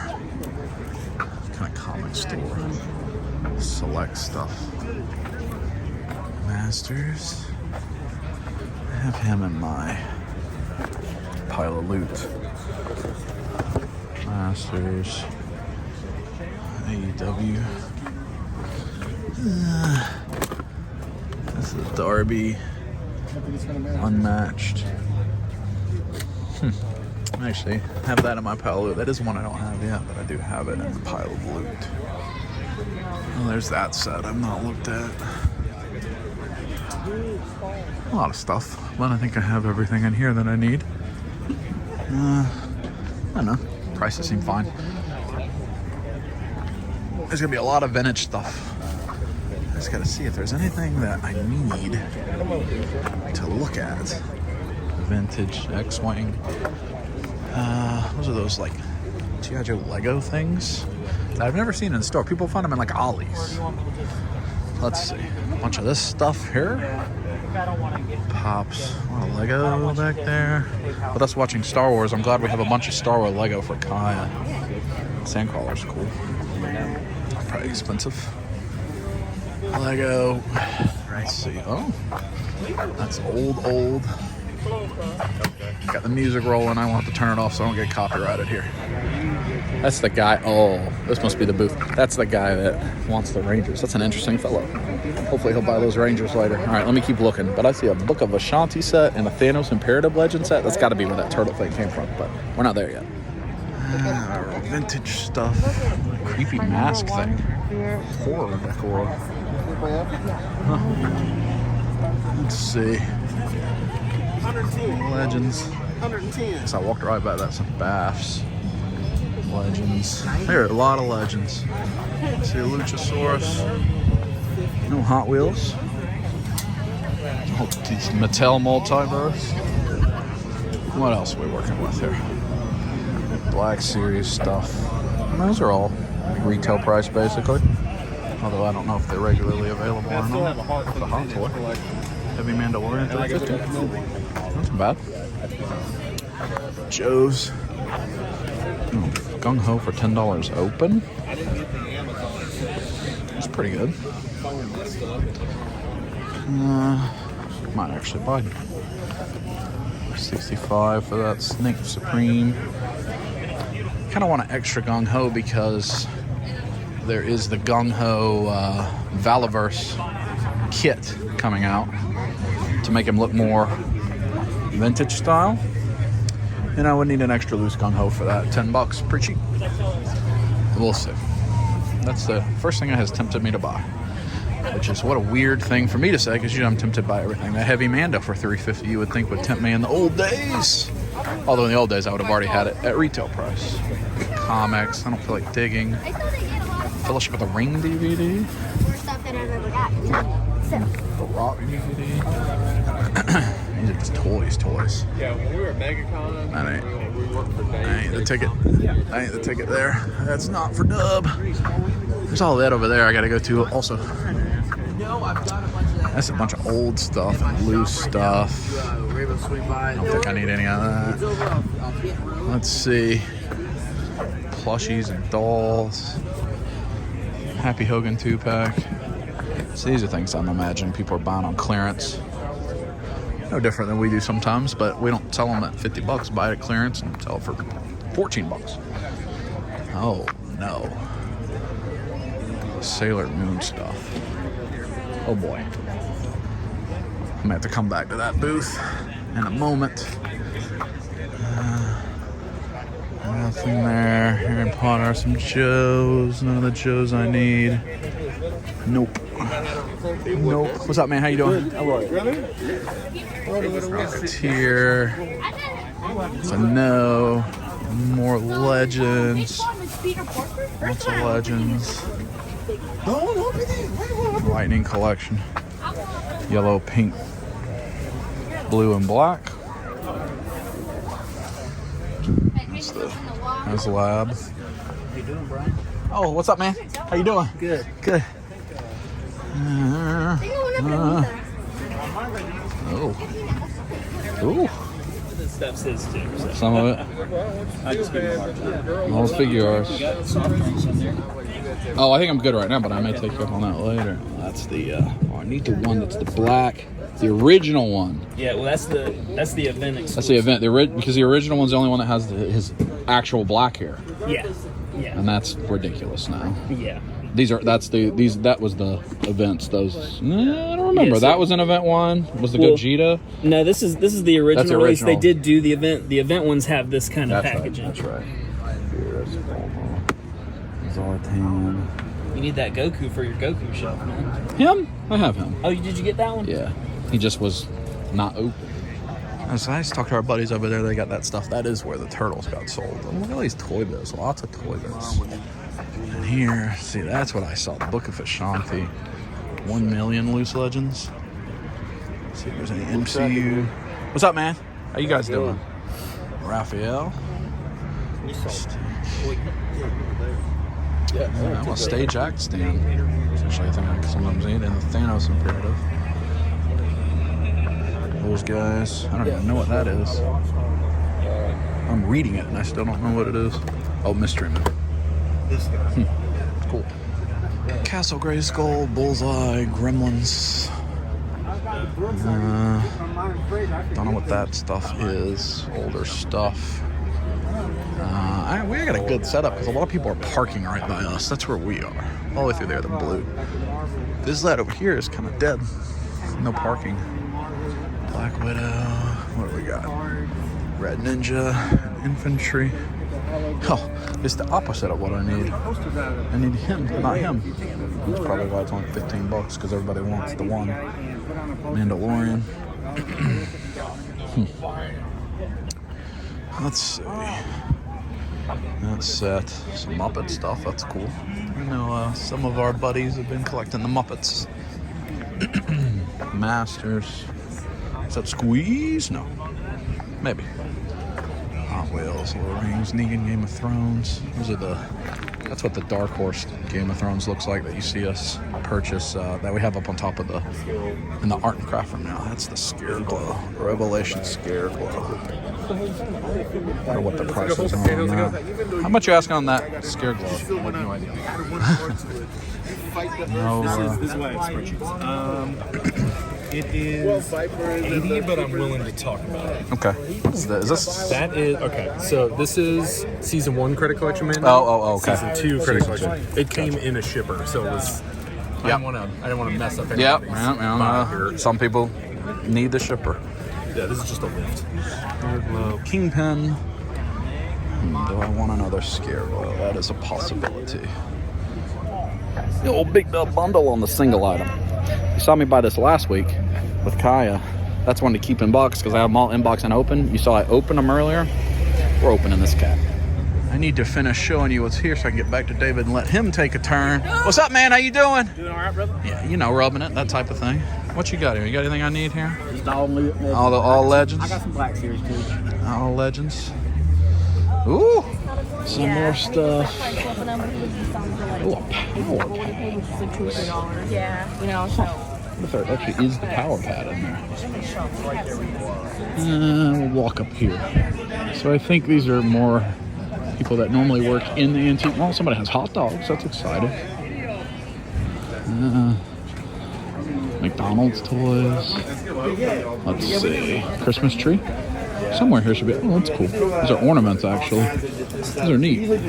kind of comic store. Select stuff. Masters. I have him in my pile of loot. Masters. AEW. This is Darby. Unmatched. Actually, I have that in my pile of loot. That is one I don't have yet, but I do have it in the pile of loot. Well, there's that set I've not looked at. A lot of stuff, but I think I have everything in here that I need. I don't know. Prices seem fine. There's gonna be a lot of vintage stuff. I just gotta see if there's anything that I need to look at. Vintage X-Wing. Those are those like G.I. Joe Lego things that I've never seen in the store. People find them in like Ollie's. Let's see. A bunch of this stuff here. Pops. A lot of Lego back there. But that's watching Star Wars. I'm glad we have a bunch of Star Wars Lego for Kaya. Sandcrawler's cool. Probably expensive. Lego. Let's see. Oh. That's old. Got the music rolling. I won't have to turn it off so I don't get copyrighted here. That's the guy. Oh, this must be the booth. That's the guy that wants the Rangers. That's an interesting fellow. Hopefully he'll buy those Rangers later. All right, let me keep looking. But I see a Book of Ashanti set and a Thanos Imperative Legend set. That's got to be where that turtle thing came from, but we're not there yet. Vintage stuff. Creepy mask thing. Horror decor. Huh. Let's see. Legends. 110. So I walked right by that. Some Baths. Legends. There are a lot of legends. See a Luchasaurus. No Hot Wheels. Oh, Mattel Multiverse. What else are we working with here? Black Series stuff. And those are all retail price basically. Although I don't know if they're regularly available or not. The Hot Toy. Heavy Mandalorian 350. Not too bad. Joe's. Gung Ho for $10 open. It's pretty good. Might actually buy $65 for that Snake Supreme. Kind of want an extra Gung Ho because there is the Gung Ho Valaverse kit coming out to make him look more vintage style. And I would need an extra loose Gung Ho for that. $10, pretty cheap. We'll see. That's the first thing that has tempted me to buy. Which is what a weird thing for me to say, because you know I'm tempted by everything. That Heavy Mando for $350 you would think would tempt me in the old days. Although in the old days I would have already had it at retail price. Comics, I don't feel like digging. Fellowship of the Ring DVD. Stuff that I've ever got. The Rock DVD. These are just toys. Yeah, when we were at MegaCon, That we worked for days. ain't the ticket. That ain't the ticket there. That's not for Dub. There's all that over there I gotta go to also. That's a bunch of old stuff and loose stuff. I don't think I need any of that. Let's see. Plushies and dolls. Happy Hogan 2-pack. So these are things I'm imagining people are buying on clearance. No different than we do sometimes, but we don't sell them at $50. Buy it at clearance and sell it for $14. Oh no. Sailor Moon stuff. Oh boy. I'm gonna have to come back to that booth in a moment. Nothing there. Harry Potter, some Joes. None of the Joes I need. Nope. What's up, man? How you doing? Rocketeer. So no. More legends. Lots of legends. Lightning collection. Yellow, pink, blue, and black. That's the lab. How you doing, Brian? Oh, what's up, man? How you doing? Good. Oh. Ooh. stuff's his too. So. Some of it. I just give him a hard time. All figures. You got soft drinks in there. Oh, I think I'm good right now, but I may take you up on that later. That's the. I need the one that's the black, the original one. Yeah, well, that's the event exclusive. That's the event. Because the original one's the only one that has his actual black hair, Yeah, yeah, and that's ridiculous now. yeah. That was the events. Those I don't remember. Yeah, so- That was an event one. Was the Gogeta? No, this is the original That's the release. They original. did do the event. The event ones have this kind of That's right. packaging. That's right. Zartan. You need that Goku for your Goku shelf, man. Him? I have him. Oh, did you get that one? Yeah. He just was not open. So I just talked to our buddies over there. They got that stuff. That is where the turtles got sold. And look at all these toy biz. Lots of toy biz. And here, see, that's what I saw. The Book of Ashanti. 1 million loose legends. Let's see if there's any MCU. What's up, man? How you guys doing? Raphael. Yeah, I'm a stage act stand. Essentially, I think I sometimes need in the Thanos Imperative. Those guys. I don't even know what that is. I'm reading it and I still don't know what it is. Oh, Mystery Man. This guy. Cool. Castle Grayskull, Bullseye, Gremlins. Don't know what that stuff is. Older stuff. We got a good setup because a lot of people are parking right by us. That's where we are. All the way through there, the blue. This side over here is kind of dead. No parking. Black Widow. What do we got? Red Ninja. Infantry. Oh, it's the opposite of what I need. I need him, not him. That's probably why it's only $15 because everybody wants the one. Mandalorian. Let's see. That's set. Some Muppet stuff. That's cool. I know some of our buddies have been collecting the Muppets. Masters. Is that Squeeze? No. Maybe. Hot Wheels, Lord of the Rings, Negan, Game of Thrones. That's what the Dark Horse Game of Thrones looks like that you see us purchase, that we have up on top of in the art and craft room now. That's the Scare Glow. Revelation Scare Glow. I wonder what the prices are on that. How much you asking on that Scare Glow? I have no idea. No, This is what I have spreadsheets. It is 80, but I'm willing to talk about it. okay. What is that? Is this? That is okay. So this is season 1 credit collection manual. Oh, okay. Season 2 credit Season collection. It came in a shipper, so it was. I didn't want to mess up Yep. anybody's mind here. Some people need the shipper. Yeah, this is just a lift. Kingpin. Do I want another Scare Glow? That is a possibility. The old Big Dub bundle on the single item. You saw me buy this last week with Kaya. That's one to keep in box because I have them all in box and open. You saw I opened them earlier. We're opening this cat. I need to finish showing you what's here so I can get back to David and let him take a turn. What's up, man? How you doing? Doing all right, brother? Yeah, rubbing it, that type of thing. What you got here? You got anything I need here? Just all legends. All legends? I got some Black Series too. All legends. Ooh, some more stuff. Oh, a power pad. Yeah. You know, so. What if there actually is the power pad in there? We'll walk up here. So I think these are more people that normally work in the antique. Well, somebody has hot dogs. That's exciting. McDonald's toys. Let's see. Christmas tree. Somewhere here should be. Oh, that's cool. These are ornaments, actually. Those are neat. Those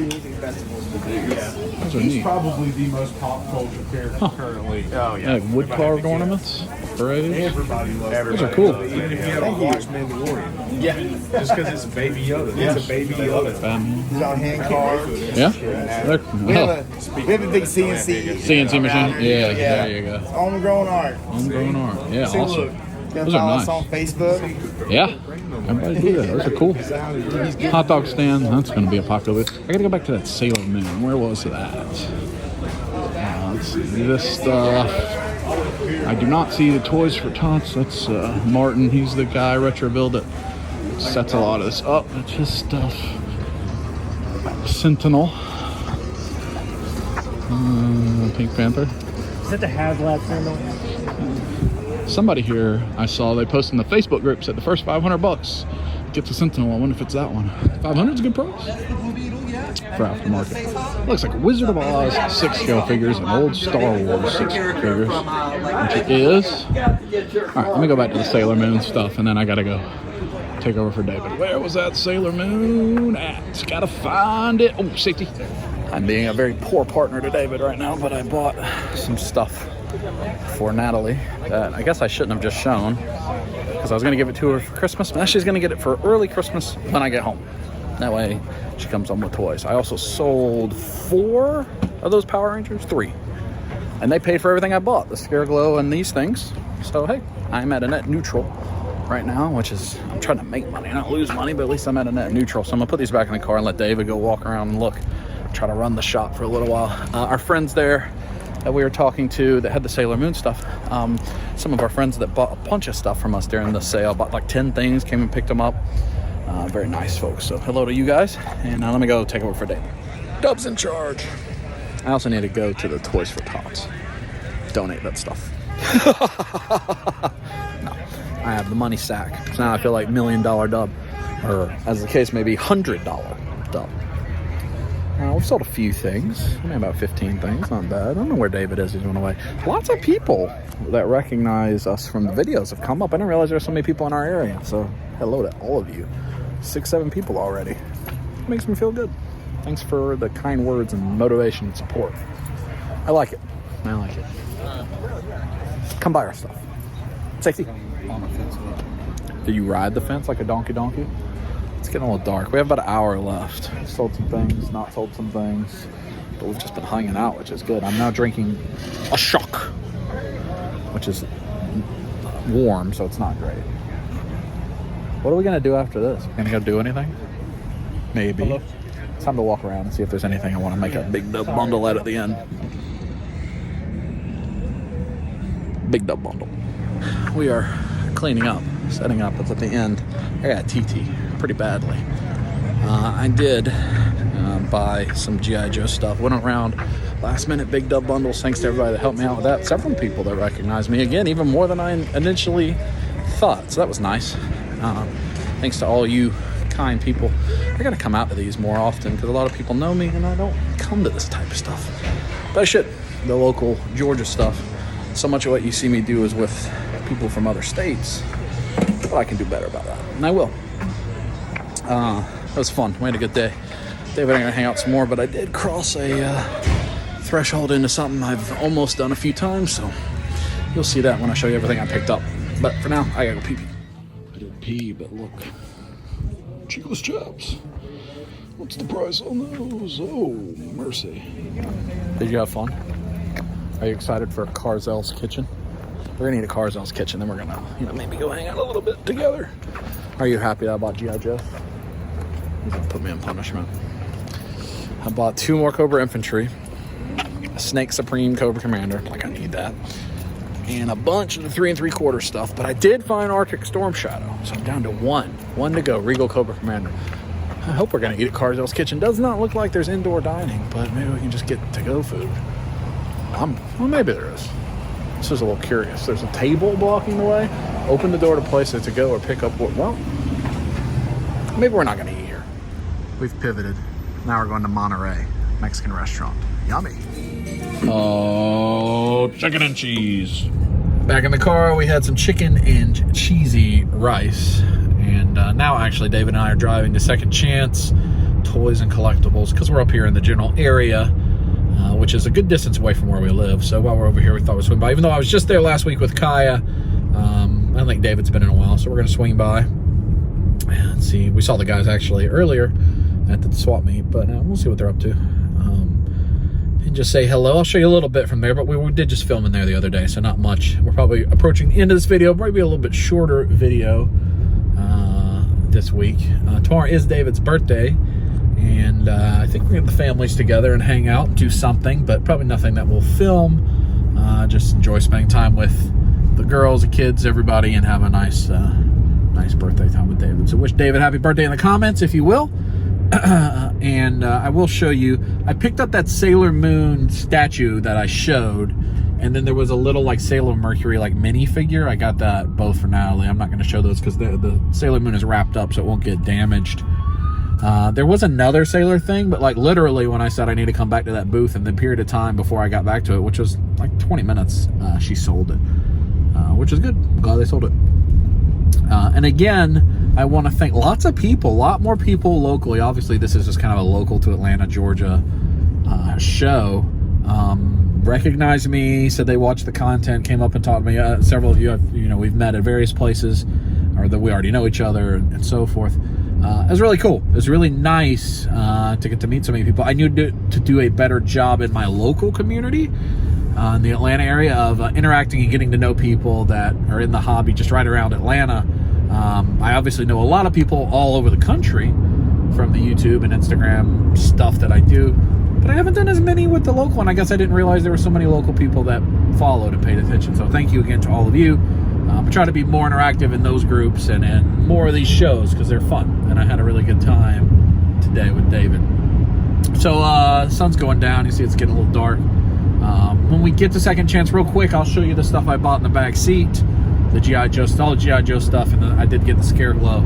are neat. Probably the most pop culture character currently. Oh Yeah, wood carved ornaments. Berets. Everybody loves Those are cool. Even if you haven't watched Mandalorian. Yeah. Just because it's a baby Yoda. It's a baby Yoda. Batman. These are hand carved. Yeah? We have a big CNC. CNC machine? Yeah, there you go. Homegrown art. Homegrown art. Yeah, See, awesome. look. You can Those are follow nice. us on Facebook. Yeah. Everybody do that. Those are cool. Hot dog stand. That's going to be a popular. I got to go back to that Sailor Moon. Where was that? Let's see. This stuff. I do not see the Toys for Tots. That's Martin. He's the guy, Retro Build, that sets a lot of this up. It's his stuff. Sentinel. Pink Panther. Is that the Hazlat symbol? Somebody here I saw they posted in the Facebook group said the first $500 get the Sentinel. I wonder if it's that one. 500's a good price for aftermarket. Looks like Wizard of Oz 6-scale figures and old Star Wars 6 figures, which it is. All right, let me go back to the Sailor Moon stuff, and then I gotta go take over for David. Where was that Sailor Moon at? Gotta find it. Oh, safety. I'm being a very poor partner to David right now, but I bought some stuff for Natalie that I guess I shouldn't have just shown, because I was going to give it to her for Christmas. Now she's going to get it for early Christmas when I get home. That way she comes home with toys. I also sold 4 of those Power Rangers, 3. And they paid for everything I bought, the Scare Glow and these things. So hey, I'm at a net neutral right now, which is, I'm trying to make money, not lose money, but at least I'm at a net neutral. So I'm going to put these back in the car and let David go walk around and look. Try to run the shop for a little while. Our friends there that we were talking to that had the Sailor Moon stuff, some of our friends that bought a bunch of stuff from us during the sale, bought like 10 things, came and picked them up. Very nice folks. So hello to you guys, and let me go take over for David. Dub's in charge. I also need to go to the Toys for Tots, donate that stuff. No, I have the money sack, so now I feel like $1 million Dub, or as the case may be, $100 Dub. We've sold a few things. I mean, about 15 things. Not bad. I don't know where David is. He's going away. Lots of people that recognize us from the videos have come up. I didn't realize there were so many people in our area. So hello to all of you. 6, 7 people already. It makes me feel good. Thanks for the kind words and motivation and support. I like it. I like it. Come buy our stuff. Safety. Do you ride the fence like a donkey? It's getting a little dark. We have about an hour left. Sold some things, not sold some things. But we've just been hanging out, which is good. I'm now drinking a shock, which is warm, so it's not great. What are we going to do after this? We're going to go do anything? Maybe. Hello. It's time to walk around and see if there's anything I want to make a big dub bundle at the end. Big dub bundle. We are cleaning up, setting up. It's at the end. I got TT pretty badly. I did buy some G.I. Joe stuff. Went around last minute big dub bundles. Thanks to everybody that helped me out with that. Several people that recognized me. Again, even more than I initially thought. So that was nice. Thanks to all you kind people. I gotta come out to these more often because a lot of people know me and I don't come to this type of stuff. But I should. The local Georgia stuff. So much of what you see me do is with people from other states. But I can do better about that. And I will. It was fun. We had a good day. David and I are going to hang out some more, but I did cross a threshold into something I've almost done a few times, so you'll see that when I show you everything I picked up. But for now, I gotta go pee. I did pee, but look. Chico's Chaps. What's the price on those? Oh, mercy. Did you have fun? Are you excited for Carzel's Kitchen? We're going to eat a Carzel's Kitchen, then we're going to, maybe go hang out a little bit together. Are you happy that I bought G.I. Joe? He's going to put me in punishment. I bought 2 more Cobra Infantry, a Snake Supreme Cobra Commander, like I need that, and a bunch of the 3 3/4 stuff, but I did find Arctic Storm Shadow, so I'm down to 1 to go, Regal Cobra Commander. I hope we're going to eat at Carzel's Kitchen. Does not look like there's indoor dining, but maybe we can just get to-go food. Well, maybe there is. This is a little curious. There's a table blocking the way. Open the door to place it to go or pick up what, well, maybe we're not going to eat here. We've pivoted. Now we're going to Monterey, Mexican restaurant. Yummy. Oh, chicken and cheese. Back in the car, we had some chicken and cheesy rice. And now, actually, David and I are driving to Second Chance Toys and Collectibles because we're up here in the general area, which is a good distance away from where we live. So while we're over here, we thought we'd swing by. Even though I was just there last week with Kaya, I don't think David's been in a while, so we're going to swing by and see. We saw the guys actually earlier at the swap meet, but we'll see what they're up to. And just say hello. I'll show you a little bit from there, but we did just film in there the other day, so not much. We're probably approaching the end of this video. Probably a little bit shorter video this week. Tomorrow is David's birthday, and I think we're going to get the families together and hang out and do something, but probably nothing that we'll film. Just enjoy spending time with the girls, the kids, everybody, and have a nice birthday time with David. So wish David happy birthday in the comments, if you will. And I will show you, I picked up that Sailor Moon statue that I showed And then there was a little like Sailor Mercury like mini figure. I got that both for Natalie. I'm not going to show those because the Sailor Moon is wrapped up so it won't get damaged. There was another Sailor thing, but like literally when I said I need to come back to that booth in the period of time before I got back to it, which was like 20 minutes, she sold it, which is good. I'm glad they sold it. And again, I want to thank lots of people, a lot more people locally. Obviously, this is just kind of a local to Atlanta, Georgia show. Recognized me, said they watched the content, came up and talked to me. Several of you, we've met at various places, or that we already know each other, and so forth. It was really cool. It was really nice to get to meet so many people. I knew to do a better job in my local community, in the Atlanta area, of interacting and getting to know people that are in the hobby just right around Atlanta. I obviously know a lot of people all over the country from the YouTube and Instagram stuff that I do, but I haven't done as many with the local, and I guess I didn't realize there were so many local people that followed and paid attention. So thank you again to all of you. I try to be more interactive in those groups and more of these shows because they're fun, and I had a really good time today with David. So the sun's going down. You see it's getting a little dark. When we get to Second Chance, real quick, I'll show you the stuff I bought in the back seat, the G.I. Joe, all the G.I. Joe stuff, and then I did get the Scare Glow.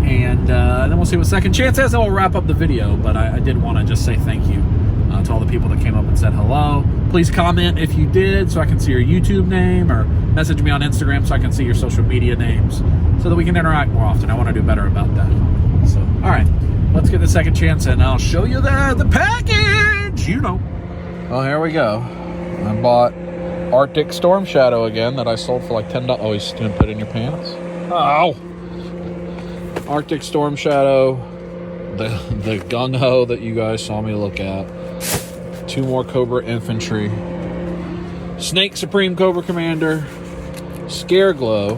And then we'll see what Second Chance is, and we'll wrap up the video. But I did want to just say thank you to all the people that came up and said hello. Please comment if you did so I can see your YouTube name, or message me on Instagram so I can see your social media names so that we can interact more often. I want to do better about that. So, all right, let's get the Second Chance and I'll show you the package, Well, here we go. I bought Arctic Storm Shadow again that I sold for like $10. Oh, he's going to put it in your pants. Oh! Arctic Storm Shadow, the gung-ho that you guys saw me look at. 2 more Cobra Infantry. Snake Supreme Cobra Commander. Scare Glow.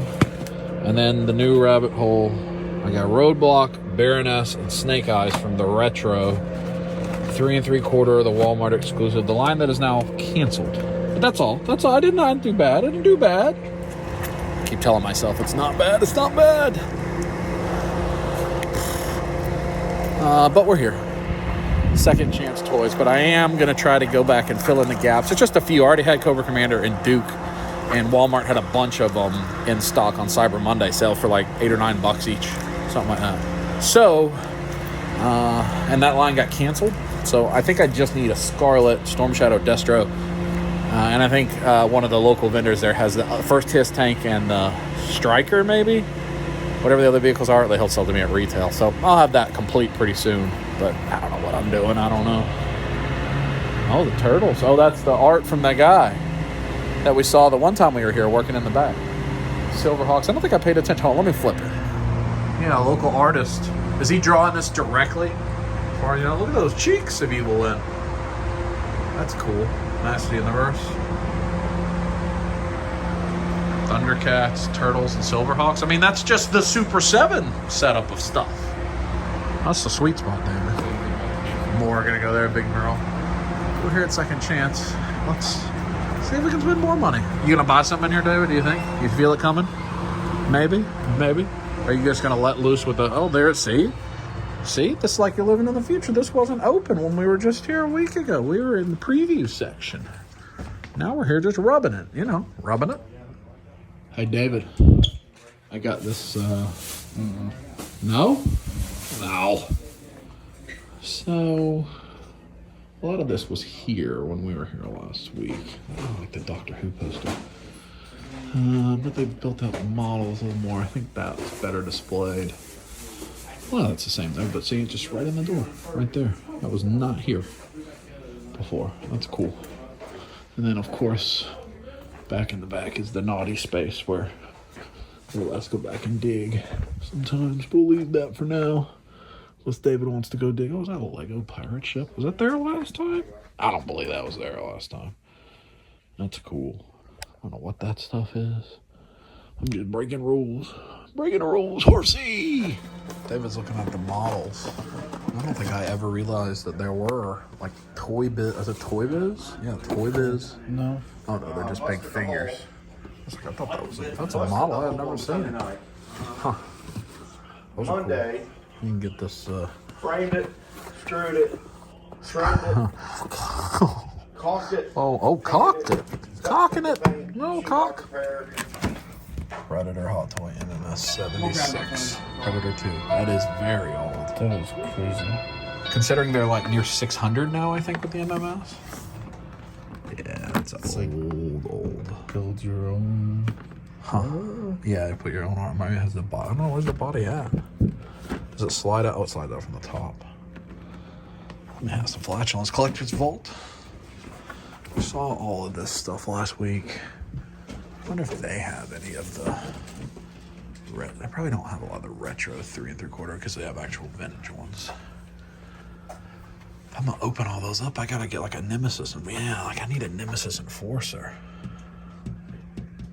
And then the new Rabbit Hole. I got Roadblock, Baroness, and Snake Eyes from the Retro. 3 3/4, the Walmart exclusive. The line that is now canceled. But that's all. That's all. I did not do bad. I didn't do bad. I keep telling myself it's not bad. It's not bad. But we're here. Second Chance Toys. But I am going to try to go back and fill in the gaps. It's just a few. I already had Cobra Commander and Duke. And Walmart had a bunch of them in stock on Cyber Monday sale for like $8 or $9 each. Something like that. So, and that line got canceled. So I think I just need a Scarlet, Storm Shadow, Destro. And I think one of the local vendors there has the first Hiss tank and the Striker, maybe? Whatever the other vehicles are, they'll sell to me at retail. So I'll have that complete pretty soon. But I don't know what I'm doing. I don't know. Oh, the turtles. Oh, that's the art from that guy that we saw the one time we were here working in the back. Silverhawks. I don't think I paid attention. Hold on, let me flip it. Yeah, local artist. Is he drawing this directly? Or, look at those cheeks of Evil Lyn. That's cool. Nasty in the verse. Thundercats, Turtles, and Silverhawks. I mean, that's just the Super 7 setup of stuff. That's the sweet spot, David. More are going to go there, big mural. We're here at Second Chance. Let's see if we can spend more money. You going to buy something in here, David, do you think? You feel it coming? Maybe. Are you just going to let loose with the... Oh, there, see? See? This is like you're living in the future. This wasn't open when we were just here a week ago. We were in the preview section. Now we're here just rubbing it. Rubbing it. Hey, David. I got this, No? So, a lot of this was here when we were here last week. Like the Doctor Who poster. But they built out the models a little more. I think that's better displayed. Well, that's the same though, but see, it's just right in the door, right there. That was not here before. That's cool. And then, of course, back in the back is the naughty space where let's go back and dig. Sometimes we'll leave that for now. Unless David wants to go dig. Oh, was that a Lego pirate ship? Was that there last time? I don't believe that was there last time. That's cool. I don't know what that stuff is. I'm just breaking rules. Breaking the rules, horsey! David's looking at the models. I don't think I ever realized that there were, like, Toy Biz. Is it Toy Biz? Yeah, Toy Biz. No. Oh, no, they're just big figures. I thought that was it. That's a model I've never seen. Huh. Those are cool. You can get this, framed it, screwed it, trimmed it, Oh, cocked it. Cocking it. No, cock. Predator Hot Toy MMS 76. Predator 2. That is very old. That is crazy. Considering they're like near 600 now, I think, with the MMS. Yeah, it's old. Build your own. Huh. Yeah, you put your own arm. Maybe it has the body. I don't know, where's the body at? Does it slide out? Oh, it slides out from the top. It has some flatulence collector's vault. We saw all of this stuff last week. I wonder if they have any of the... They probably don't have a lot of the retro 3 3/4 because they have actual vintage ones. If I'm gonna open all those up, I gotta get like a Nemesis. And yeah, like I need a Nemesis Enforcer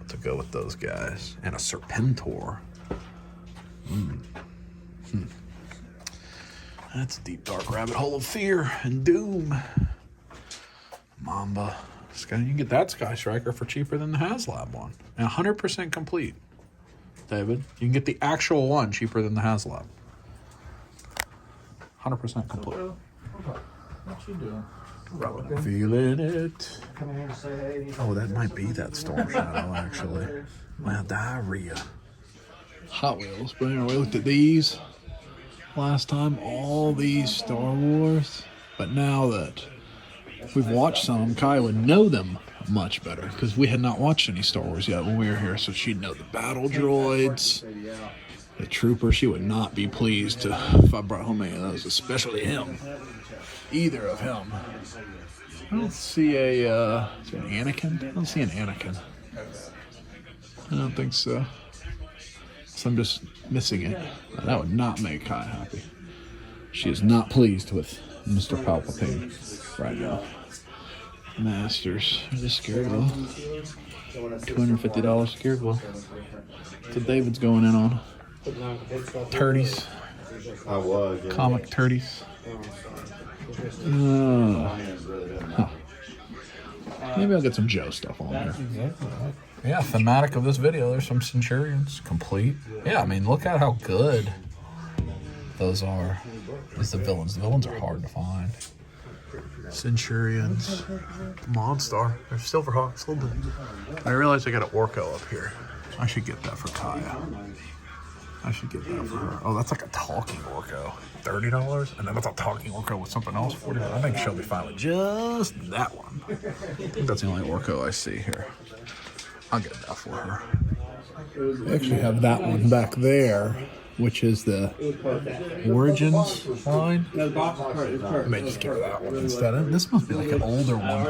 to go with those guys. And a Serpentor. That's a deep, dark rabbit hole of fear and doom. Mamba. You can get that Sky Striker for cheaper than the HasLab one. And 100% complete, David. You can get the actual one cheaper than the HasLab. 100% complete. What you doing? Feeling it. Oh, that might be that Storm Shadow, actually. Well, diarrhea. Hot Wheels. But anyway, we looked at these last time. All these Star Wars. But now that we've watched some, Kai would know them much better because we had not watched any Star Wars yet when we were here. So she'd know the battle droids, the troopers. She would not be pleased if I brought home any of those, especially him. Either of him. I don't see is there an Anakin? I don't see an Anakin. I don't think so. So I'm just missing it. That would not make Kai happy. She is not pleased with Mr. Palpatine right now. Masters. The scared wheel. $250 scared wheel. That's what David's going in on. Turdies. Comic turdies. Huh. Maybe I'll get some Joe stuff on here. Yeah, thematic of this video, there's some Centurions. Complete. Yeah, I mean, look at how good those are. It's the villains. The villains are hard to find. Centurions. Monstar. There's Silverhawks. I realized I got an Orko up here. I should get that for Kaya. I should get that for her. Oh, that's like a talking Orko. $30? And then that's a talking Orko with something else. $40. I think she'll be fine with just that one. I think that's the only Orko I see here. I'll get that for her. I actually have that one back there, which is the Origins line. I may just give her that one instead. This must be like an older one.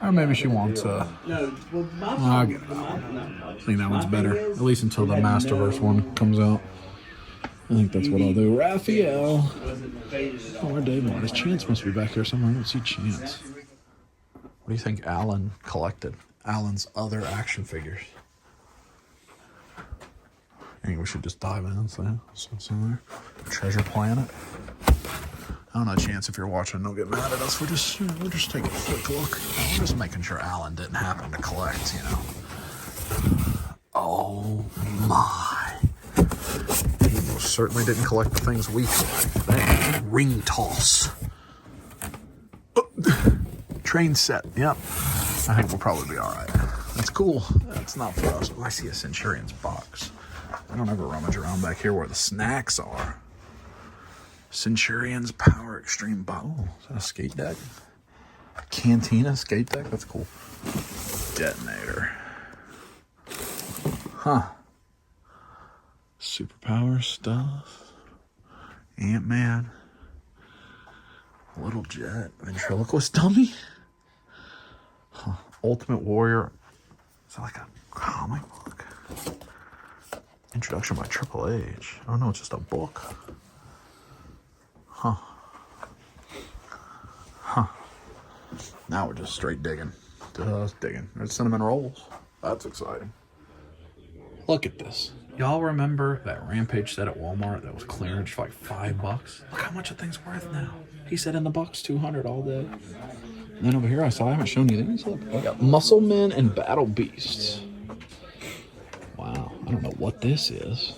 Or maybe she wants a... I'll get that one. I think that one's better, at least until the Masterverse one comes out. I think that's what I'll do. Raphael. Oh, where David went? His Chance must be back there somewhere. I don't see Chance. What do you think Alan collected? Alan's other action figures. I think we should just dive in and say what's in there. Treasure Planet. I don't know, Chance, if you're watching, don't get mad at us. We're just taking a quick look. We're just making sure Alan didn't happen to collect, you know. Oh my. He most certainly didn't collect the things we collect. Ring toss. Train set, yep. I think we'll probably be alright. That's cool. That's not for us. Oh, I see a Centurion's box. I don't ever rummage around back here where the snacks are. Centurion's Power Extreme Bottle. Oh, is that a skate deck? Cantina skate deck? That's cool. Detonator. Huh. Superpower stuff. Ant-Man. Little Jet. Ventriloquist dummy. Huh. Ultimate Warrior. Is that like a comic book? Introduction by Triple H. Oh no, it's just a book. Huh. Huh. Now we're just straight digging. Just digging. There's cinnamon rolls. That's exciting. Look at this. Y'all remember that Rampage set at Walmart that was clearance for like $5? Look how much the thing's worth now. He said in the box $200 all day. And then over here I haven't shown you these. Look, I got Muscle Men and Battle Beasts. Wow, I don't know what this is.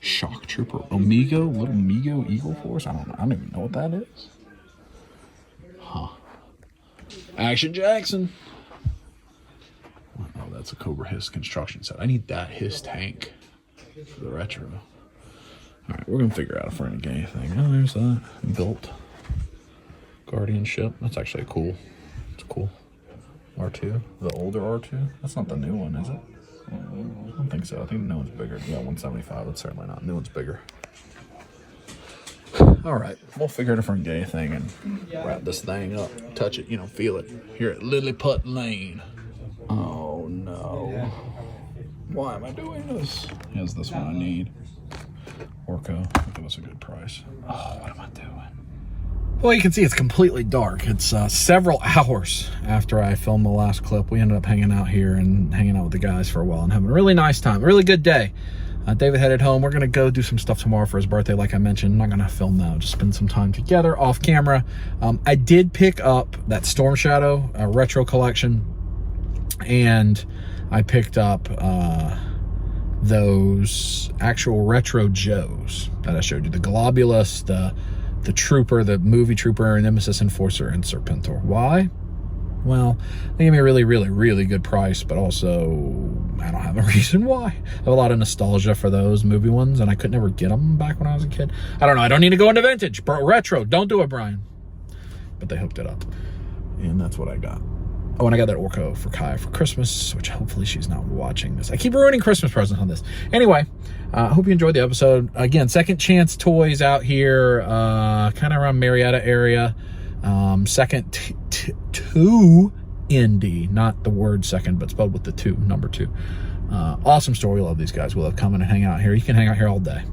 Shock Trooper Omega, Little Mego Eagle Force. I don't even know what that is. Action Jackson. Oh, that's a Cobra Hiss construction set. I need that Hiss tank for the retro. All right, we're gonna figure out a friend gay thing. Oh, there's that built Guardianship. That's actually cool. It's cool. R2, the older R2. That's not the new one, is it? I don't think so. I think the new one's bigger. Yeah, 175. That's certainly not. New one's bigger. All right, we'll figure out a different gay thing and wrap this thing up. Touch it, you know, feel it. Here at Lilliput Lane. Oh no! Why am I doing this? Here's this one I need. Orco, give us a good price. Oh, what am I doing? Well, you can see it's completely dark. It's several hours after I filmed the last clip. We ended up hanging out here and hanging out with the guys for a while and having a really nice time. A really good day. David headed home. We're going to go do some stuff tomorrow for his birthday, like I mentioned. I'm not going to film now. Just spend some time together off camera. I did pick up that Storm Shadow retro collection, and I picked up those actual retro Joes that I showed you. The Globulus, the Trooper, the movie Trooper, Nemesis Enforcer, and Serpentor. Why? Well, they gave me a really, really, really good price, but also I don't have a reason why. I have a lot of nostalgia for those movie ones, and I could never get them back when I was a kid. I don't know. I don't need to go into vintage. Retro. Don't do it, Brian. But they hooked it up, and that's what I got. Oh, and I got that Orco for Kaya for Christmas, which hopefully she's not watching this. I keep ruining Christmas presents on this. Anyway, I hope you enjoyed the episode. Again, Second Chance Toys out here, kind of around Marietta area. Second two indie, not the word second, but spelled with the two, number 2. Awesome store. We love these guys. We love coming and hanging out here. You can hang out here all day.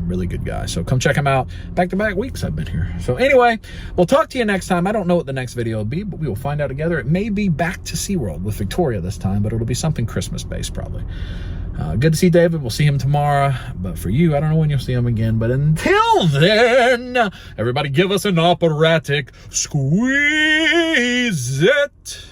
Really good guys. So come check them out. Back-to-back weeks I've been here. So anyway, we'll talk to you next time. I don't know what the next video will be, but we will find out together. It may be back to SeaWorld with Victoria this time, but it'll be something Christmas-based probably. Good to see David. We'll see him tomorrow. But for you, I don't know when you'll see him again. But until then, everybody give us an operatic squeeze it.